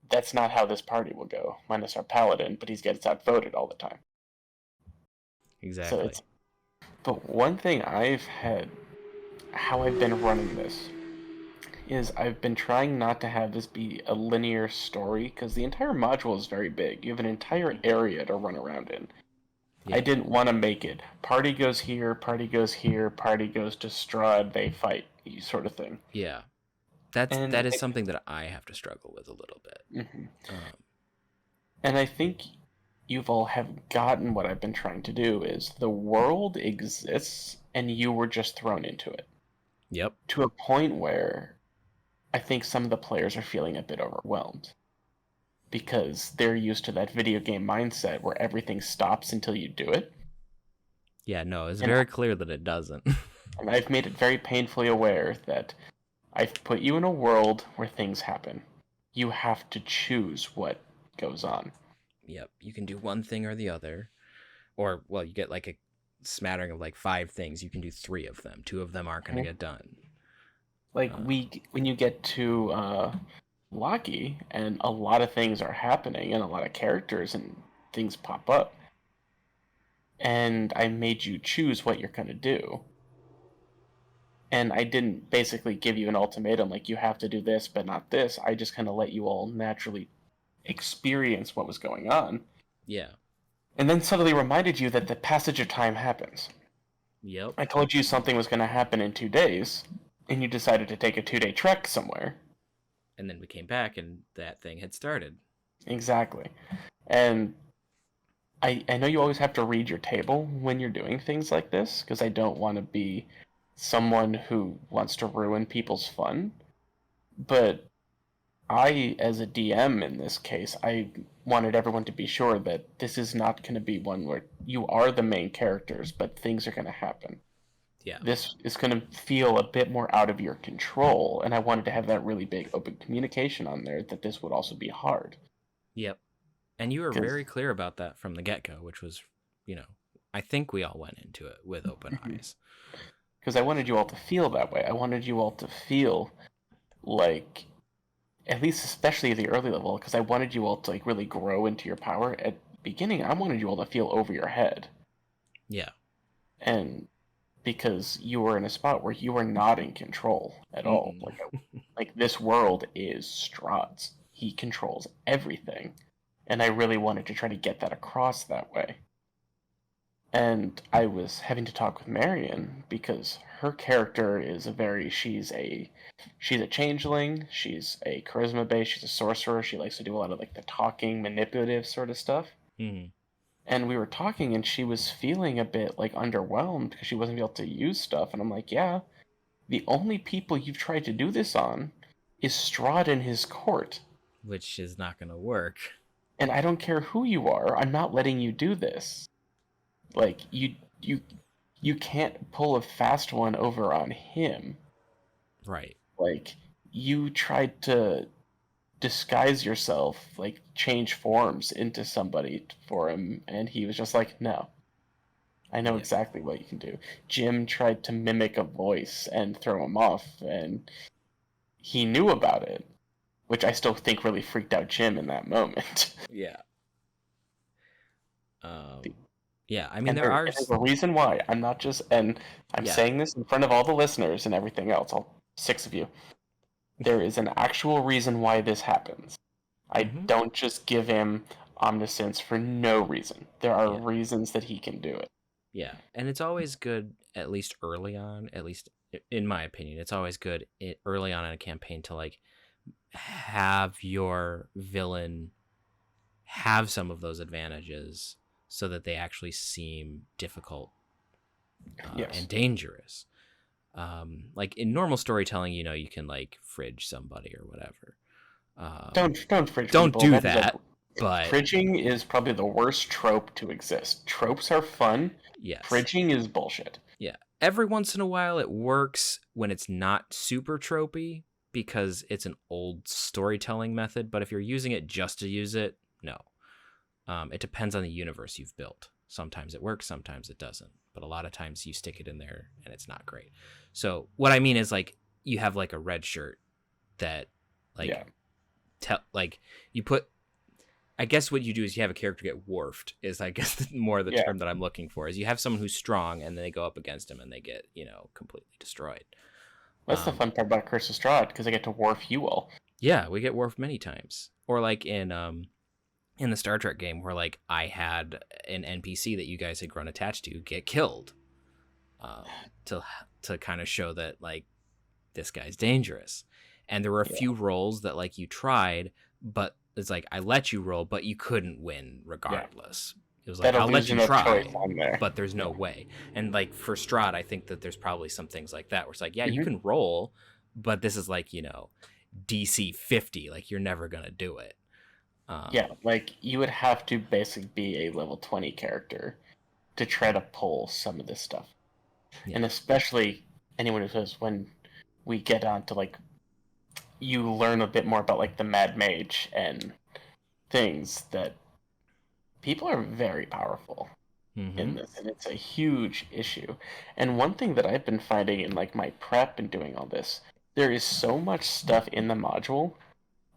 that's not how this party will go, minus our paladin, but he gets outvoted all the time. Exactly. But one thing how I've been running this, is I've been trying not to have this be a linear story, because the entire module is very big. You have an entire area to run around in. Yeah. I didn't want to make it party goes here, party goes here, party goes to Strahd, they fight, sort of thing. Yeah. That is something that I have to struggle with a little bit. And I think you've all have gotten what I've been trying to do, is the world exists and you were just thrown into it. Yep. To a point where I think some of the players are feeling a bit overwhelmed, because they're used to that video game mindset where everything stops until you do it. Yeah, no, it's very clear that it doesn't. And I've made it very painfully aware that I've put you in a world where things happen. You have to choose what goes on. Yep, you can do one thing or the other. Or, well, you get like a smattering of like 5 things. You can do 3 of them. 2 of them aren't going to get done. Like, when you get to Loki, and a lot of things are happening, and a lot of characters and things pop up, and I made you choose what you're going to do. And I didn't basically give you an ultimatum, like, you have to do this, but not this. I just kind of let you all naturally experience what was going on. Yeah. And then suddenly reminded you that the passage of time happens. Yep. I told you something was going to happen in 2 days, and you decided to take a 2-day trek somewhere. And then we came back, and that thing had started. Exactly. And I know you always have to read your table when you're doing things like this, because I don't want to be someone who wants to ruin people's fun. But I, as a DM in this case, I wanted everyone to be sure that this is not going to be one where you are the main characters, but things are going to happen. Yeah. This is going to feel a bit more out of your control, and I wanted to have that really big open communication on there that this would also be hard. Yep. And you were very clear about that from the get-go, which was, I think we all went into it with open eyes. Because I wanted you all to feel that way. I wanted you all to feel like, at least especially the early level, because I wanted you all to like really grow into your power. At the beginning, I wanted you all to feel over your head. Yeah. And because you were in a spot where you were not in control at all. Like this world is Strahd's. He controls everything. And I really wanted to try to get that across that way. And I was having to talk with Marion because her character is she's a changeling, she's a charisma base, she's a sorcerer, she likes to do a lot of like the talking, manipulative sort of stuff. Mm-hmm. And we were talking and she was feeling a bit like underwhelmed because she wasn't able to use stuff. And I'm like, yeah, the only people you've tried to do this on is Strahd and his court. Which is not going to work. And I don't care who you are, I'm not letting you do this. Like, you can't pull a fast one over on him. Right. Like, you tried to disguise yourself, like, change forms into somebody for him, and he was just like, no. I know exactly what you can do. Jim tried to mimic a voice and throw him off, and he knew about it, which I still think really freaked out Jim in that moment. Yeah. Yeah, I mean, there's a reason why. I'm not just, and I'm saying this in front of all the listeners and everything else, all 6 of you. There is an actual reason why this happens. I don't just give him omniscience for no reason. There are reasons that he can do it. Yeah, and it's always good, at least early on, at least in my opinion, it's always good early on in a campaign to like have your villain have some of those advantages so that they actually seem difficult and dangerous. Like in normal storytelling, you can like fridge somebody or whatever. Don't fridge. Don't people. do that. But fridging is probably the worst trope to exist. Tropes are fun. Yes. Fridging is bullshit. Yeah. Every once in a while, it works when it's not super tropey because it's an old storytelling method. But if you're using it just to use it, no. It depends on the universe you've built. Sometimes it works, sometimes it doesn't. But a lot of times you stick it in there and it's not great. So what I mean is like you have like a red shirt that like you put. I guess what you do is you have a character get dwarfed. Is I guess more the term that I'm looking for. Is you have someone who's strong and then they go up against him and they get completely destroyed. That's the fun part about Curse of Strahd, because I get to dwarf you all. Yeah, we get dwarfed many times. Or like in the Star Trek game where like I had an NPC that you guys had grown attached to get killed, to kind of show that like this guy's dangerous. And there were a few rolls that like you tried, but it's like I let you roll, but you couldn't win regardless. It was like I'll let you try, but there's no way. And like for Strahd, I think that there's probably some things like that where it's like, yeah, you can roll, but this is like DC 50, like you're never gonna do it. Like you would have to basically be a level 20 character to try to pull some of this stuff. And especially anyone who says when we get on to like you learn a bit more about like the Mad Mage and things, that people are very powerful in this, and it's a huge issue. And one thing that I've been finding in like my prep and doing all this, there is so much stuff in the module,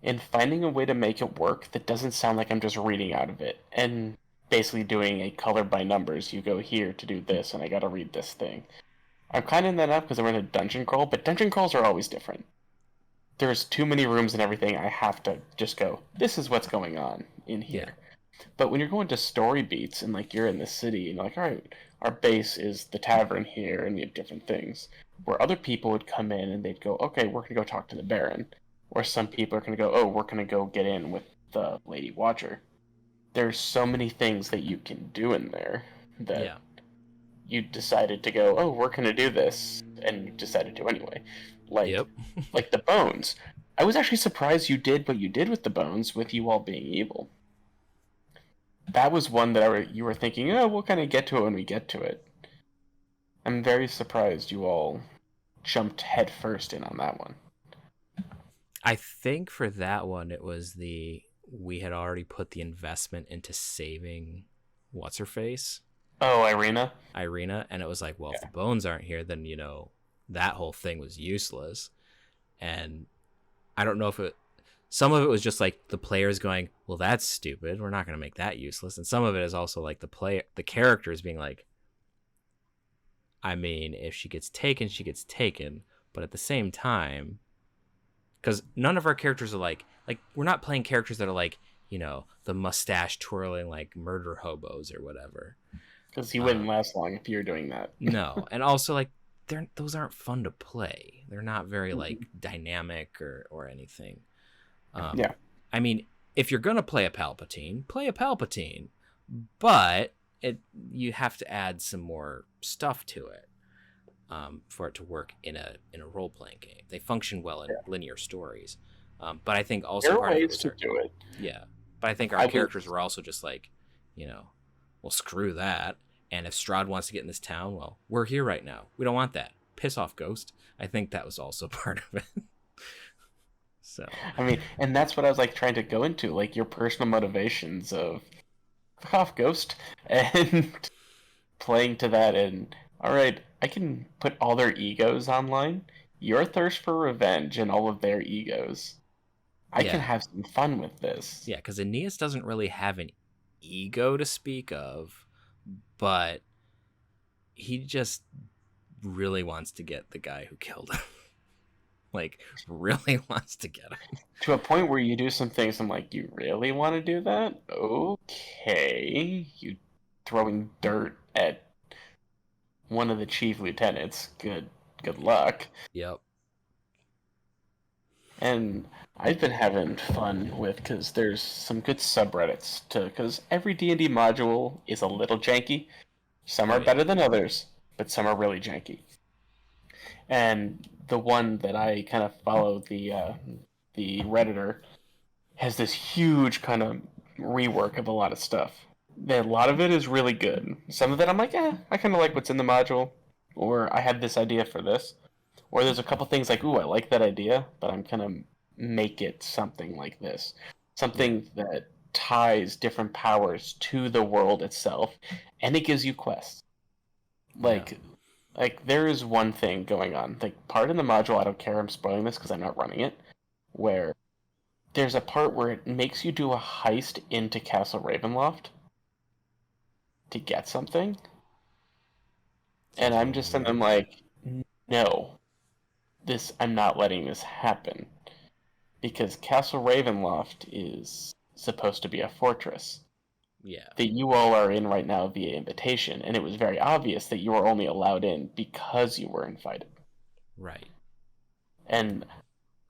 and finding a way to make it work that doesn't sound like I'm just reading out of it and basically doing a color by numbers. You go here to do this, and I gotta read this thing. I'm kind of in that up because I'm in a dungeon crawl, but dungeon crawls are always different. There's too many rooms and everything. I have to just go, this is what's going on in here. Yeah. But when you're going to story beats and like you're in the city and you're like, all right, our base is the tavern here and you have different things, where other people would come in and they'd go, okay, we're going to go talk to the Baron. Or some people are going to go, oh, we're going to go get in with the Lady Watcher. There's so many things that you can do in there that you decided to go, oh, we're going to do this, and you decided to anyway. Like, like the bones. I was actually surprised you did what you did with the bones, with you all being evil. That was one that you were thinking, oh, we'll kind of get to it when we get to it. I'm very surprised you all jumped head first in on that one. I think for that one, it was we had already put the investment into saving what's-her-face. Oh, Irina, and it was like, well, if the bones aren't here, then, that whole thing was useless. And I don't know if some of it was just like the players going, well, that's stupid, we're not going to make that useless. And some of it is also like the characters being like, I mean, if she gets taken, she gets taken. But at the same time, because none of our characters are like we're not playing characters that are like, the mustache twirling like murder hobos or whatever. Because you wouldn't last long if you're doing that. No, and also like those aren't fun to play. They're not very like dynamic or anything. I mean, if you're gonna play a Palpatine, but you have to add some more stuff to it for it to work in a role playing game. They function well in linear stories, but I think also part of it was to do it. Yeah, but I think our characters were also just like, well, screw that. And if Strahd wants to get in this town, well, we're here right now. We don't want that. Piss off, Ghost. I think that was also part of it. So I mean, and that's what I was like trying to go into, like your personal motivations of fuck off, Ghost, and playing to that. And all right, I can put all their egos online. Your thirst for revenge and all of their egos. I can have some fun with this. Yeah, because Aeneas doesn't really have an ego to speak of, but he just really wants to get the guy who killed him. Like, really wants to get him. To a point where you do some things, I'm like, you really want to do that? Okay. You throwing dirt at one of the chief lieutenants. Good luck. Yep. And I've been having fun with, because there's some good subreddits because every D&D module is a little janky. Some are better than others, but some are really janky. And the one that I kind of follow, the Redditor, has this huge kind of rework of a lot of stuff. A lot of it is really good. Some of it I'm like, I kind of like what's in the module, or I had this idea for this. Or there's a couple things like, ooh, I like that idea, but I'm going to make it something like this. Something that ties different powers to the world itself, and it gives you quests. Like there is one thing going on. Like, part of the module, I don't care, I'm spoiling this because I'm not running it, where there's a part where it makes you do a heist into Castle Ravenloft to get something. And I'm just and I'm like, no, I'm not letting this happen. Because Castle Ravenloft is supposed to be a fortress. Yeah. That you all are in right now via invitation, and it was very obvious that you were only allowed in because you were invited. Right. And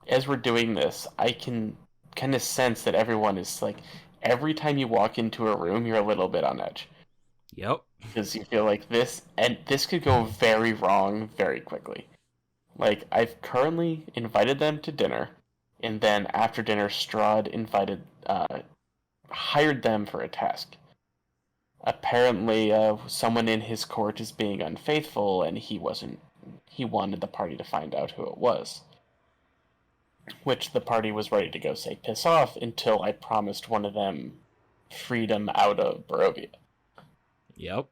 as we're doing this, I can kind of sense that everyone is like, every time you walk into a room, you're a little bit on edge. Yep. Because you feel like this could go very wrong very quickly. Like, I've currently invited them to dinner, and then after dinner, Strahd hired them for a task. Apparently, someone in his court is being unfaithful, and he wanted the party to find out who it was. Which the party was ready to go say piss off until I promised one of them freedom out of Barovia. Yep.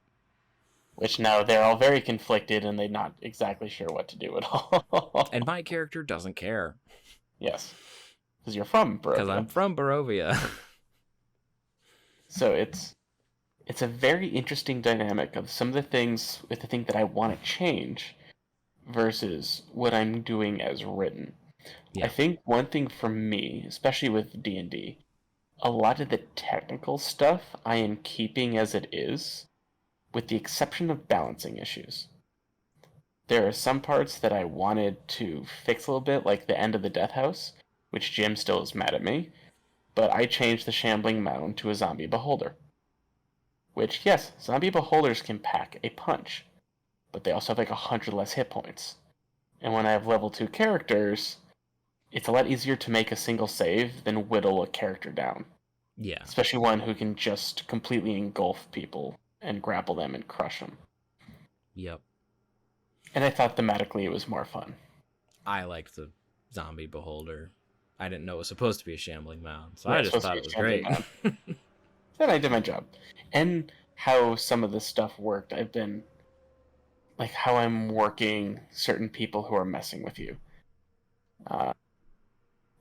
Which now they're all very conflicted, and they're not exactly sure what to do at all. And my character doesn't care. Yes. Because you're from Barovia. Because I'm from Barovia. So it's a very interesting dynamic of some of the things with the thing that I want to change versus what I'm doing as written. Yeah. I think one thing for me, especially with D&D, a lot of the technical stuff I am keeping as it is, with the exception of balancing issues. There are some parts that I wanted to fix a little bit, like the end of the Death House, which Jim still is mad at me, but I changed the Shambling Mound to a Zombie Beholder. Which, yes, Zombie Beholders can pack a punch, but they also have like 100 less hit points. And when I have level 2 characters, it's a lot easier to make a single save than whittle a character down. Yeah. Especially one who can just completely engulf people and grapple them and crush them. Yep. And I thought thematically it was more fun. I liked the Zombie Beholder. I didn't know it was supposed to be a Shambling Mound, so I just thought it was great. Then I did my job. And how some of this stuff worked, I've been... like how I'm working certain people who are messing with you.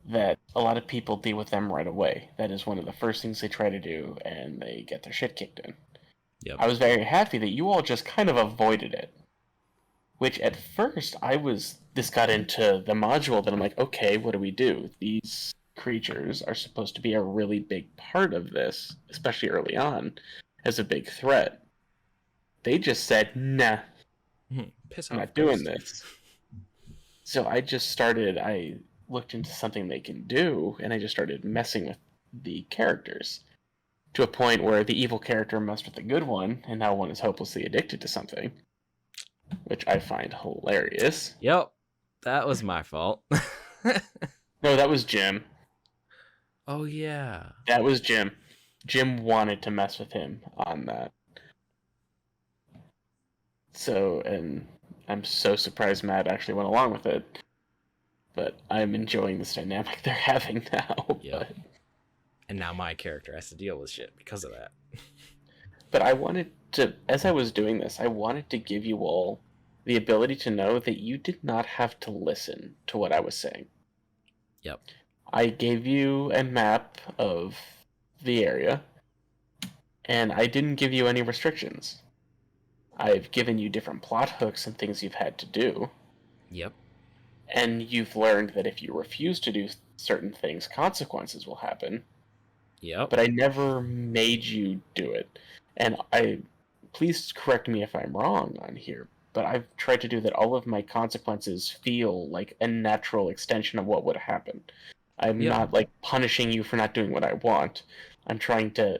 That a lot of people deal with them right away. That is one of the first things they try to do, and they get their shit kicked in. Yep. I was very happy that you all just kind of avoided it. Which at first this got into the module that I'm like, okay, what do we do? These creatures are supposed to be a really big part of this, especially early on, as a big threat. They just said, nah, piss I'm off, not doing this. So I looked into something they can do, and I just started messing with the characters. To a point where the evil character messed with the good one, and now one is hopelessly addicted to something. Which I find hilarious. Yep, that was my fault. No, that was Jim. Oh, yeah. That was Jim. Jim wanted to mess with him on that. So, and I'm so surprised Matt actually went along with it. But I'm enjoying this dynamic they're having now. Yep. But... and now my character has to deal with shit because of that. But I wanted to, as I was doing this, I wanted to give you all the ability to know that you did not have to listen to what I was saying. Yep. I gave you a map of the area, and I didn't give you any restrictions. I've given you different plot hooks and things you've had to do. Yep. And you've learned that if you refuse to do certain things, consequences will happen. Yep. But I never made you do it. And please correct me if I'm wrong on here, but I've tried to do that all of my consequences feel like a natural extension of what would happen. I'm not like punishing you for not doing what I want. I'm trying to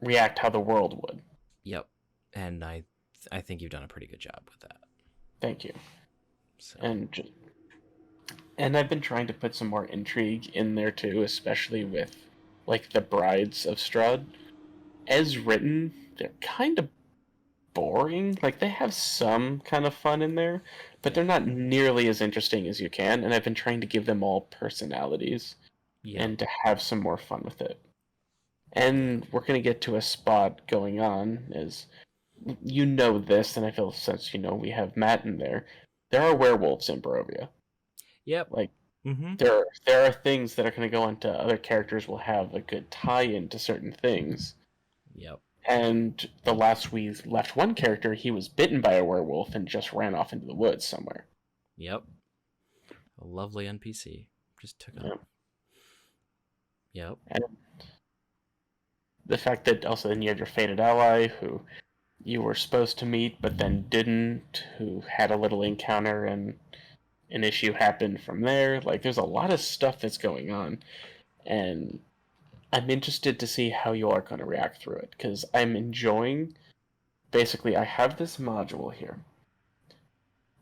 react how the world would. Yep. And I think you've done a pretty good job with that. Thank you. So. And I've been trying to put some more intrigue in there too, especially with like the brides of Strahd. As written, they're kind of boring. Like, they have some kind of fun in there, but they're not nearly as interesting as you can, and I've been trying to give them all personalities and to have some more fun with it. And we're going to get to a spot going on, as you know this, and I feel since, we have Matt in there, there are werewolves in Barovia. Yep. Like, Mm-hmm. There are things that are going to go into other characters will have a good tie-in to certain things. Yep. And the last we left one character, he was bitten by a werewolf and just ran off into the woods somewhere. Yep. A lovely NPC just took off. Yep. Yep. And the fact that also then you have your fated ally who you were supposed to meet but then didn't, who had a little encounter and an issue happened from there. Like, there's a lot of stuff that's going on, and I'm interested to see how you are going to react through it, because I'm enjoying. Basically, I have this module here.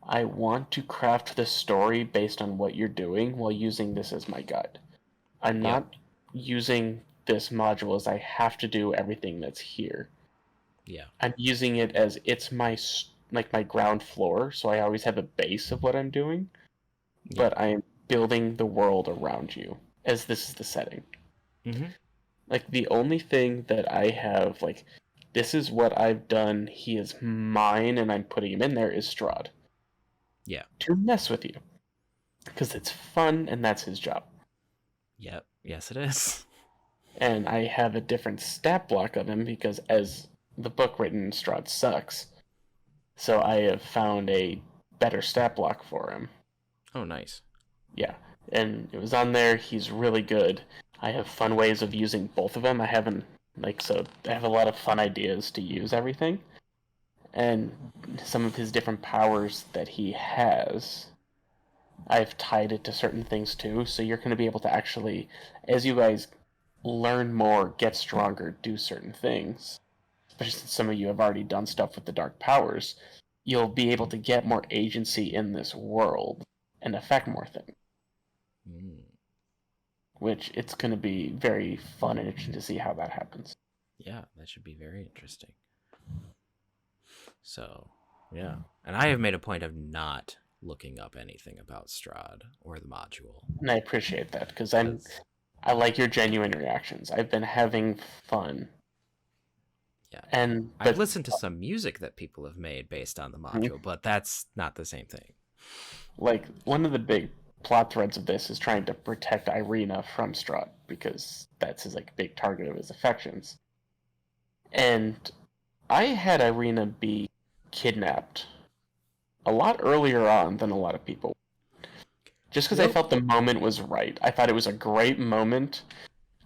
I want to craft the story based on what you're doing while using this as my guide. I'm Yep. not using this module as I have to do everything that's here. Yeah. I'm using it as it's my my ground floor, so I always have a base of what I'm doing. Yep. But I am building the world around you as this is the setting. Mm-hmm. Like, the only thing that I have, like, this is what I've done, he is mine, and I'm putting him in there, is Strahd. Yeah. To mess with you. Because it's fun, and that's his job. Yep. Yes, it is. And I have a different stat block of him, because as the book written, Strahd sucks. So I have found a better stat block for him. Oh, nice. Yeah, and it was on there. He's really good. I have fun ways of using both of them. I haven't, so I have a lot of fun ideas to use everything. And some of his different powers that he has, I've tied it to certain things too. So you're going to be able to actually, as you guys learn more, get stronger, do certain things, especially since some of you have already done stuff with the dark powers, you'll be able to get more agency in this world and affect more things. Which it's going to be very fun and interesting to see how that happens. Yeah, that should be very interesting. So, yeah. And I have made a point of not looking up anything about Strahd or the module. And I appreciate that, because I like your genuine reactions. I've been having fun. Yeah. And I've listened to some music that people have made based on the module, but that's not the same thing. Like, one of the big plot threads of this is trying to protect Irina from Strahd, because that's his big target of his affections. And I had Irina be kidnapped a lot earlier on than a lot of people. Just because I felt the moment was right. I thought it was a great moment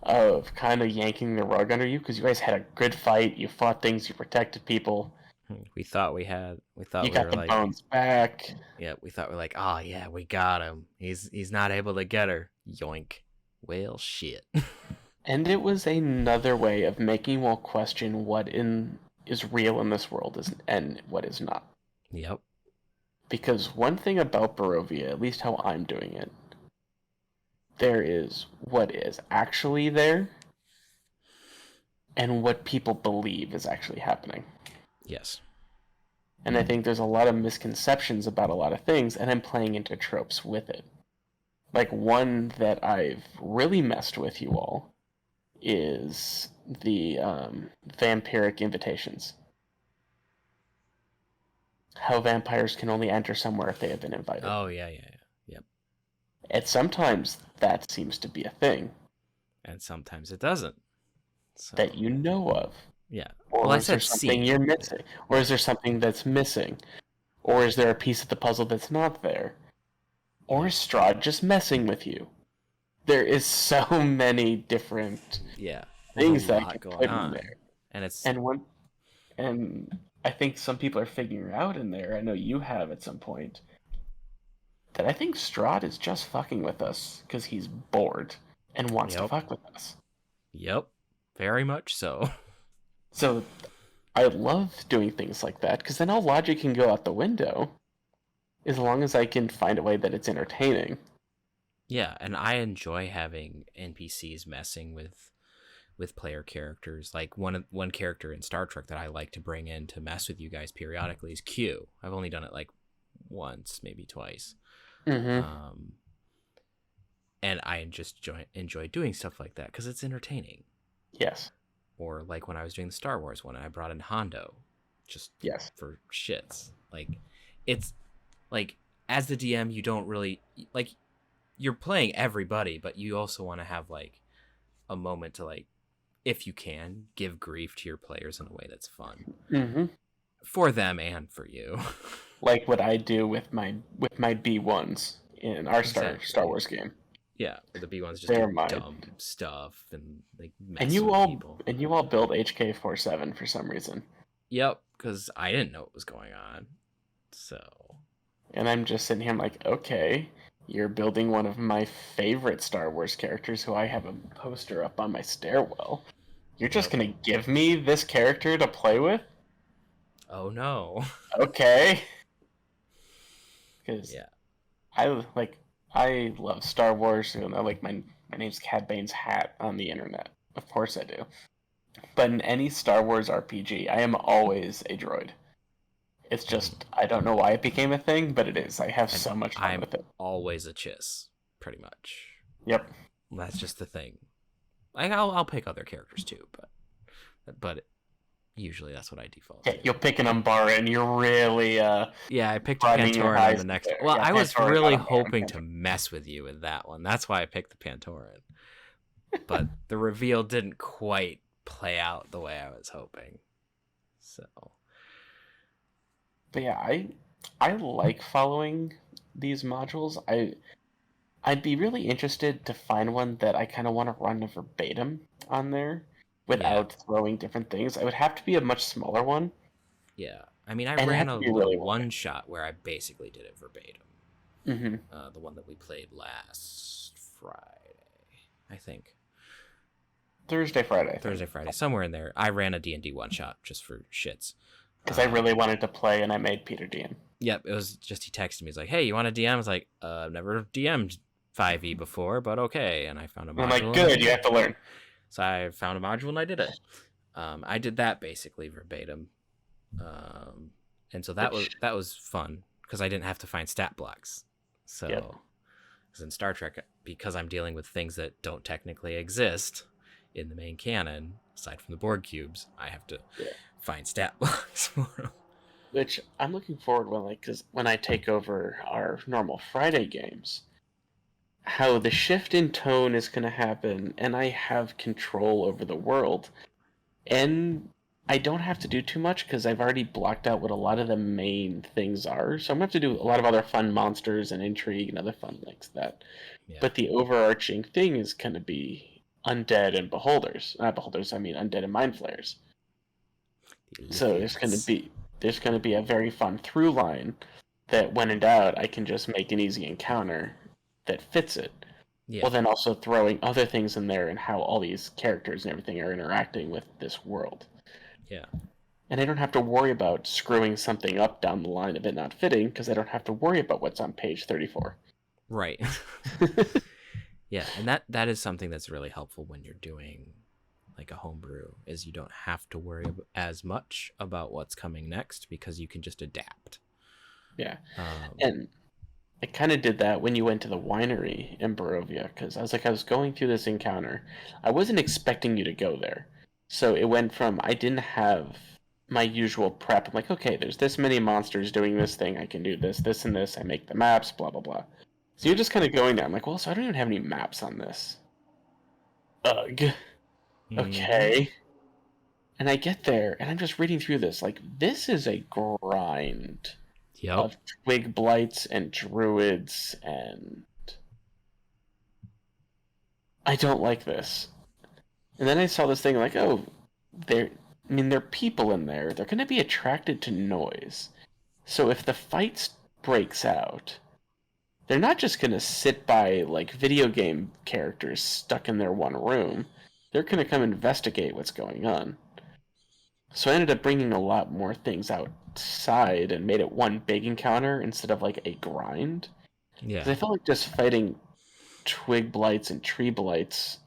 of kind of yanking the rug under you, because you guys had a good fight, you fought things, you protected people. We thought we you got the bones back. Yeah, we thought oh yeah, we got him. He's not able to get her. Yoink. Well, shit. And it was another way of making you all question what is real in this world and what is not. Yep. Because one thing about Barovia, at least how I'm doing it, there is what is actually there and what people believe is actually happening. Yes. And I think there's a lot of misconceptions about a lot of things, and I'm playing into tropes with it. Like, one that I've really messed with you all is the vampiric invitations. How vampires can only enter somewhere if they have been invited. Oh, yeah. Yep. And sometimes that seems to be a thing. And sometimes it doesn't. So. That you know of. Yeah. Or is there something you're missing? Or is there something that's missing? Or is there a piece of the puzzle that's not there? Or is Strahd just messing with you? There is so many different things that I can put in there. And I think some people are figuring out in there, I know you have at some point, that I think Strahd is just fucking with us because he's bored and wants to fuck with us. Yep. Very much so. So I love doing things like that, because then all logic can go out the window as long as I can find a way that it's entertaining. Yeah, and I enjoy having NPCs messing with player characters. Like one character in Star Trek that I like to bring in to mess with you guys periodically is Q. I've only done it once, maybe twice. Mm-hmm. And I just enjoy doing stuff like that because it's entertaining. Yes. Or like when I was doing the Star Wars one, I brought in Hondo, just for shits. It's as the DM, you don't really you're playing everybody, but you also want to have like a moment to like, if you can, give grief to your players in a way that's fun for them and for you. Like what I do with my B1s in our Star Wars game. Yeah, the B1s just They're do mine. dumb stuff and like mess And you with all people. and you all build HK-47 for some reason. Yep, because I didn't know what was going on. So. And I'm just sitting here, I'm like, okay, you're building one of my favorite Star Wars characters who I have a poster up on my stairwell. You're just gonna give me this character to play with? Oh no. Okay. Because I love Star Wars, and I like my name's Cad Bane's hat on the internet. Of course I do. But in any Star Wars RPG, I am always a droid. It's just, I don't know why it became a thing, but it is. I have so much fun with it. Always a chiss, pretty much. Yep. That's just the thing. I'll pick other characters too, but usually that's what I default. Yeah, you'll pick an Umbara, and you're really yeah, I picked a Pantoran on the next one. Well, yeah, I was Pantoran really hoping to mess with you with that one. That's why I picked the Pantoran. But the reveal didn't quite play out the way I was hoping. So. But yeah, I like following these modules. I'd be really interested to find one that I kind of want to run verbatim on there without throwing different things. It would have to be a much smaller one. Yeah, I mean, I ran a little one-shot where I basically did it verbatim. Mm-hmm. The one that we played last Friday, I think. Thursday, Friday, somewhere in there. I ran a D&D one-shot just for shits. Because I really wanted to play, and I made Peter DM. Yep, it was just he texted me. He's like, "Hey, you want to DM?" I was like, "I've never DM'd 5e before, but okay." And I found a module. I'm like, "Good, you have to learn." So I found a module and I did it. I did that basically verbatim, and so that was fun because I didn't have to find stat blocks. So, because in Star Trek, because I'm dealing with things that don't technically exist in the main canon, aside from the Borg cubes, I have to find stat blocks for them. Which I'm looking forward because when I take over our normal Friday games, how the shift in tone is going to happen, and I have control over the world, and I don't have to do too much because I've already blocked out what a lot of the main things are. So I'm going to have to do a lot of other fun monsters and intrigue and other fun like that. Yeah. But the overarching thing is going to be undead and beholders. Not beholders, I mean undead and mind flayers. So there's going to be a very fun through line that when in doubt, I can just make an easy encounter that fits it. Yeah. Well, then also throwing other things in there and how all these characters and everything are interacting with this world. Yeah. And I don't have to worry about screwing something up down the line of it not fitting because I don't have to worry about what's on page 34. Right. Yeah, and that is something that's really helpful when you're doing like a homebrew, is you don't have to worry as much about what's coming next because you can just adapt. Yeah. And I kind of did that when you went to the winery in Barovia, because I was going through this encounter. I wasn't expecting you to go there. So it went from, I didn't have my usual prep. I'm like, okay, there's this many monsters doing this thing. I can do this, this, and this. I make the maps, blah, blah, blah. So you're just kind of going there. I'm like, well, so I don't even have any maps on this. Ugh. Okay. And I get there, and I'm just reading through this. Like, this is a grind of twig blights and druids, and I don't like this. And then I saw this thing like, oh, there are people in there. They're going to be attracted to noise. So if the fight breaks out, they're not just going to sit by like video game characters stuck in their one room. They're going to come investigate what's going on. So I ended up bringing a lot more things outside and made it one big encounter instead of like a grind. Yeah. Because I felt like just fighting twig blights and tree blights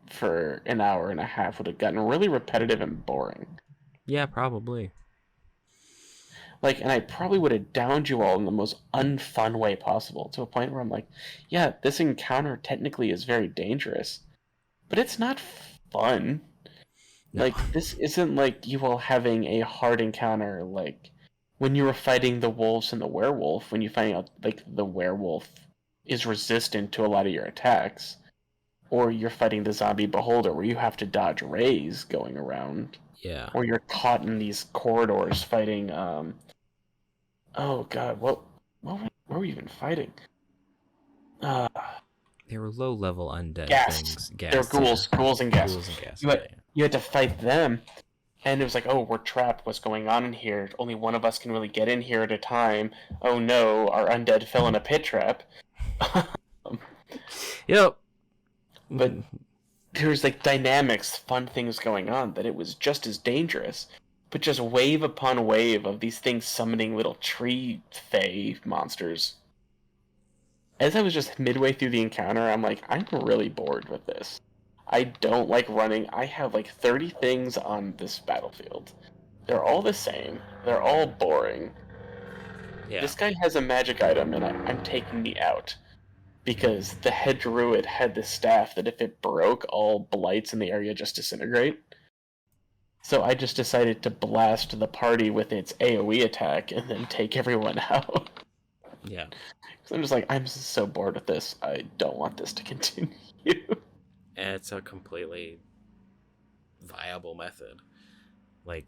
for an hour and a half would have gotten really repetitive and boring. Yeah, probably. And I probably would have downed you all in the most unfun way possible, to a point where I'm like, yeah, this encounter technically is very dangerous, but it's not fun. No. This isn't like you all having a hard encounter like when you were fighting the wolves and the werewolf, when you find out the werewolf is resistant to a lot of your attacks, or you're fighting the zombie beholder where you have to dodge rays going around, Yeah. or you're caught in these corridors fighting. Oh God, what were we even fighting? Uh, They were low-level undead Ghast. things. They're Ghast, ghouls, ghouls and ghast. Ghouls and ghast. You you had to fight them, and it was like, oh, we're trapped. What's going on in here? Only one of us can really get in here at a time. Oh no, our undead fell in a pit trap. Yep. But there was like dynamics, fun things going on that it was just as dangerous. But just wave upon wave of these things summoning little tree fae monsters. As I was just midway through the encounter, I'm like, I'm really bored with this. I don't like running. I have like 30 things on this battlefield. They're all the same. They're all boring. Yeah. This guy has a magic item, and I'm taking me out. Because the head druid had this staff that if it broke, all blights in the area just disintegrate. So I just decided to blast the party with its AoE attack and then take everyone out. Yeah. So I'm just like, I'm so bored with this. I don't want this to continue. And it's a completely viable method. Like,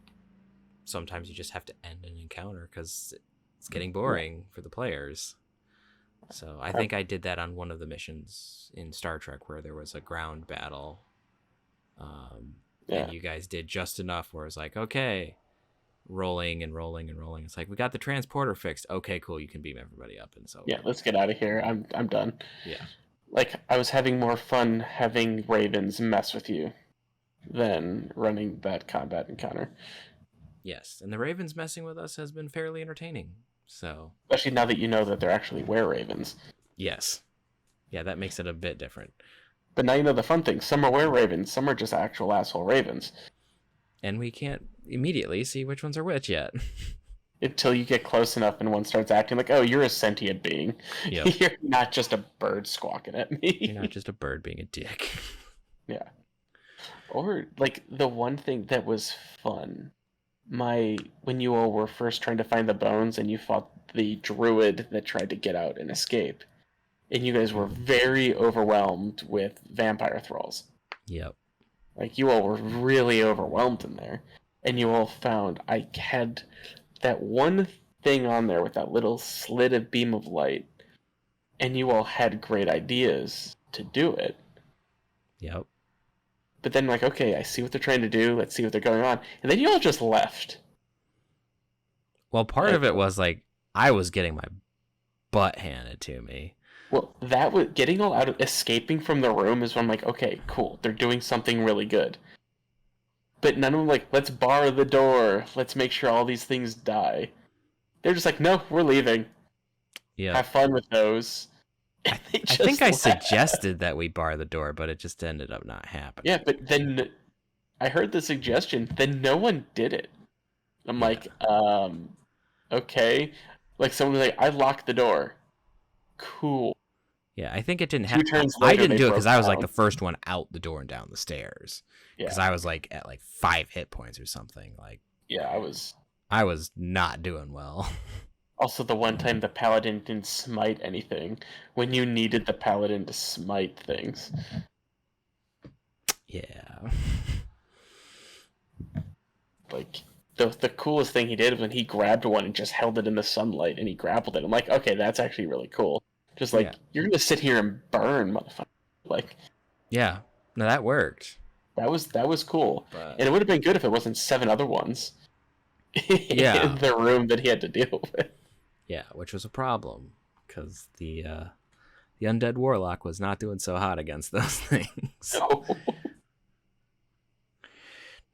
sometimes you just have to end an encounter because it's getting boring for the players. So I think I did that on one of the missions in Star Trek where there was a ground battle. And you guys did just enough where it's like, okay, rolling and rolling and rolling. It's like, we got the transporter fixed. Okay, cool. You can beam everybody up. And so, yeah, let's get out of here. I'm done. Yeah. Like, I was having more fun having ravens mess with you than running that combat encounter. Yes. And the ravens messing with us has been fairly entertaining. So, especially now that you know that they're actually were-ravens. Yes. Yeah, that makes it a bit different. But now you know the fun thing. Some are were-ravens, some are just actual asshole ravens. And we can't immediately see which ones are which yet. Until you get close enough and one starts acting like, oh, you're a sentient being. Yep. You're not just a bird squawking at me. You're not just a bird being a dick. Yeah. Or, like, the one thing that was fun... when you all were first trying to find the bones and you fought the druid that tried to get out and escape, and you guys were very overwhelmed with vampire thralls. Yep. Like, you all were really overwhelmed in there, and you all found I had that one thing on there with that little slit of beam of light, and you all had great ideas to do it. Yep. But then, like, okay, I see what they're trying to do. Let's see what they're going on. And then you all just left. Well, part of it was, like, I was getting my butt handed to me. Well, that was getting all out of escaping from the room is when I'm like, okay, cool. They're doing something really good. But none of them like, let's bar the door. Let's make sure all these things die. They're just like, no, we're leaving. Yeah. Have fun with those. I think I suggested that we bar the door, but it just ended up not happening. Yeah, but then I heard the suggestion, then no one did it. I'm like, okay. Like, someone was like, I locked the door. Cool. Yeah, I think it didn't happen. I didn't do it because I was like the first one out the door and down the stairs. Because I was like at like 5 hit points or something. Like, yeah, I was not doing well. Also, the one time the paladin didn't smite anything when you needed the paladin to smite things. Yeah. Like, the coolest thing he did was when he grabbed one and just held it in the sunlight and he grappled it. I'm like, okay, that's actually really cool. Just like, you're gonna sit here and burn, motherfucker. Like, yeah, no, that worked. That was cool. But... and it would have been good if it wasn't 7 other ones in the room that he had to deal with. Yeah, which was a problem because the undead warlock was not doing so hot against those things.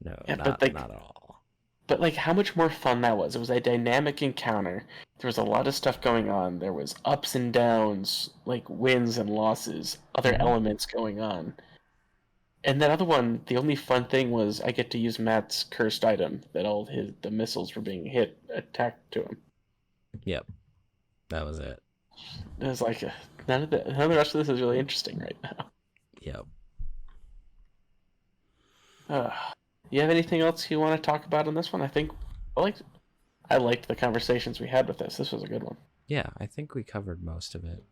No, yeah, not at all. But like, how much more fun that was! It was a dynamic encounter. There was a lot of stuff going on. There was ups and downs, like wins and losses, other elements going on. And that other one, the only fun thing was I get to use Matt's cursed item that all the missiles were being attacked to him. Yep, that was it. It was like none of the rest of this is really interesting right now. Yep. You have anything else you want to talk about on this one? I think I liked the conversations we had with this. This was a good one. Yeah, I think we covered most of it.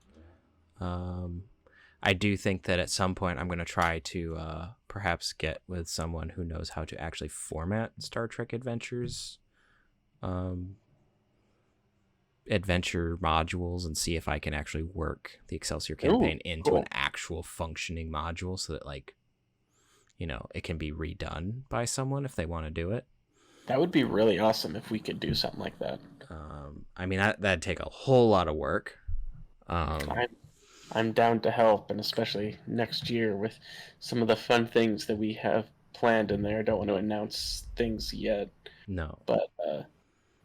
I do think that at some point I'm going to try to perhaps get with someone who knows how to actually format Star Trek Adventures adventure modules and see if I can actually work the Excelsior campaign into an actual functioning module so that, like, you know, it can be redone by someone if they want to do it. That would be really awesome if we could do something like that. I mean, that'd take a whole lot of work. I'm down to help, and especially next year with some of the fun things that we have planned in there. I don't want to announce things yet. No. But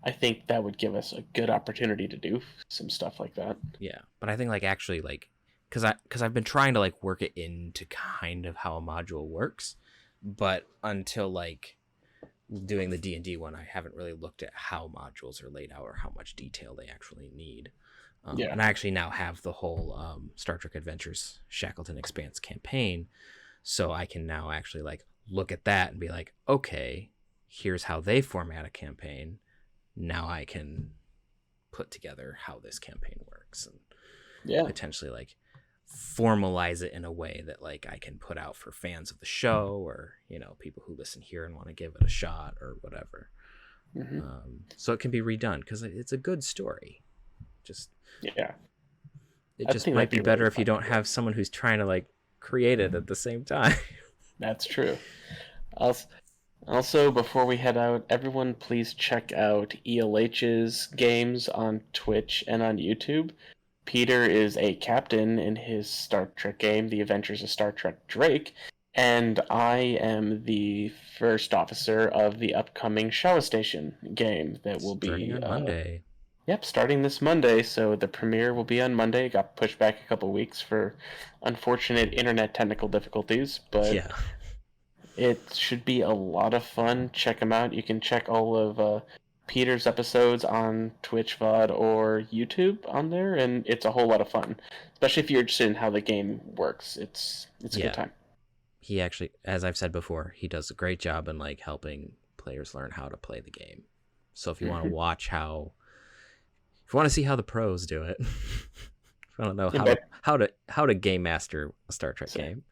I think that would give us a good opportunity to do some stuff like that. Yeah, but I think, like, actually, like, because I've been trying to, like, work it into kind of how a module works, but until, like, doing the D&D one, I haven't really looked at how modules are laid out or how much detail they actually need. And I actually now have the whole Star Trek Adventures Shackleton Expanse campaign, so I can now actually, like, look at that and be like, okay, here's how they format a campaign. Now I can put together how this campaign works and potentially, like, formalize it in a way that, like, I can put out for fans of the show or, you know, people who listen here and want to give it a shot or whatever. So it can be redone because it's a good story. It just might be better if you don't have someone who's trying to, like, create it at the same time. That's true. Also, before we head out, everyone please check out ELH's games on Twitch and on YouTube. Peter is a captain in his Star Trek game, The Adventures of Star Trek Drake, and I am the first officer of the upcoming Shawa Station game that will be on Monday. Yep, starting this Monday, so the premiere will be on Monday. It got pushed back a couple weeks for unfortunate internet technical difficulties, but it should be a lot of fun. Check them out. You can check all of Peter's episodes on Twitch VOD or YouTube on there, and it's a whole lot of fun, especially if you're interested in how the game works. It's a good time. He actually, as I've said before, he does a great job in, like, helping players learn how to play the game. So if you want to watch if you want to see how the pros do it, if you want to know how to game master a Star Trek game,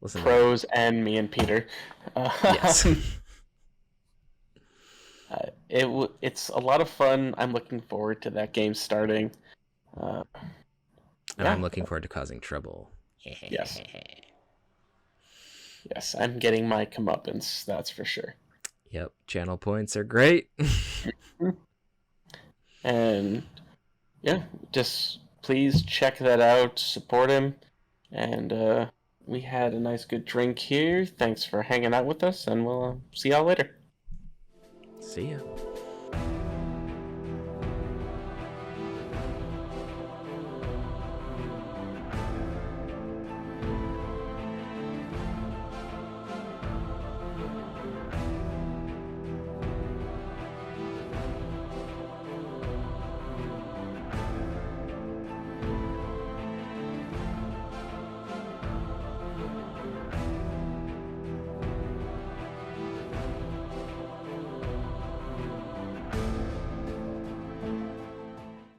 listen. Pros and me and Peter. Yes. It's a lot of fun. I'm looking forward to that game starting. And I'm looking forward to causing trouble. Yes. Yes, I'm getting my comeuppance, that's for sure. Yep, channel points are great. And yeah, just please check that out, support him. And we had a nice good drink here. Thanks for hanging out with us, and we'll see y'all later. See ya.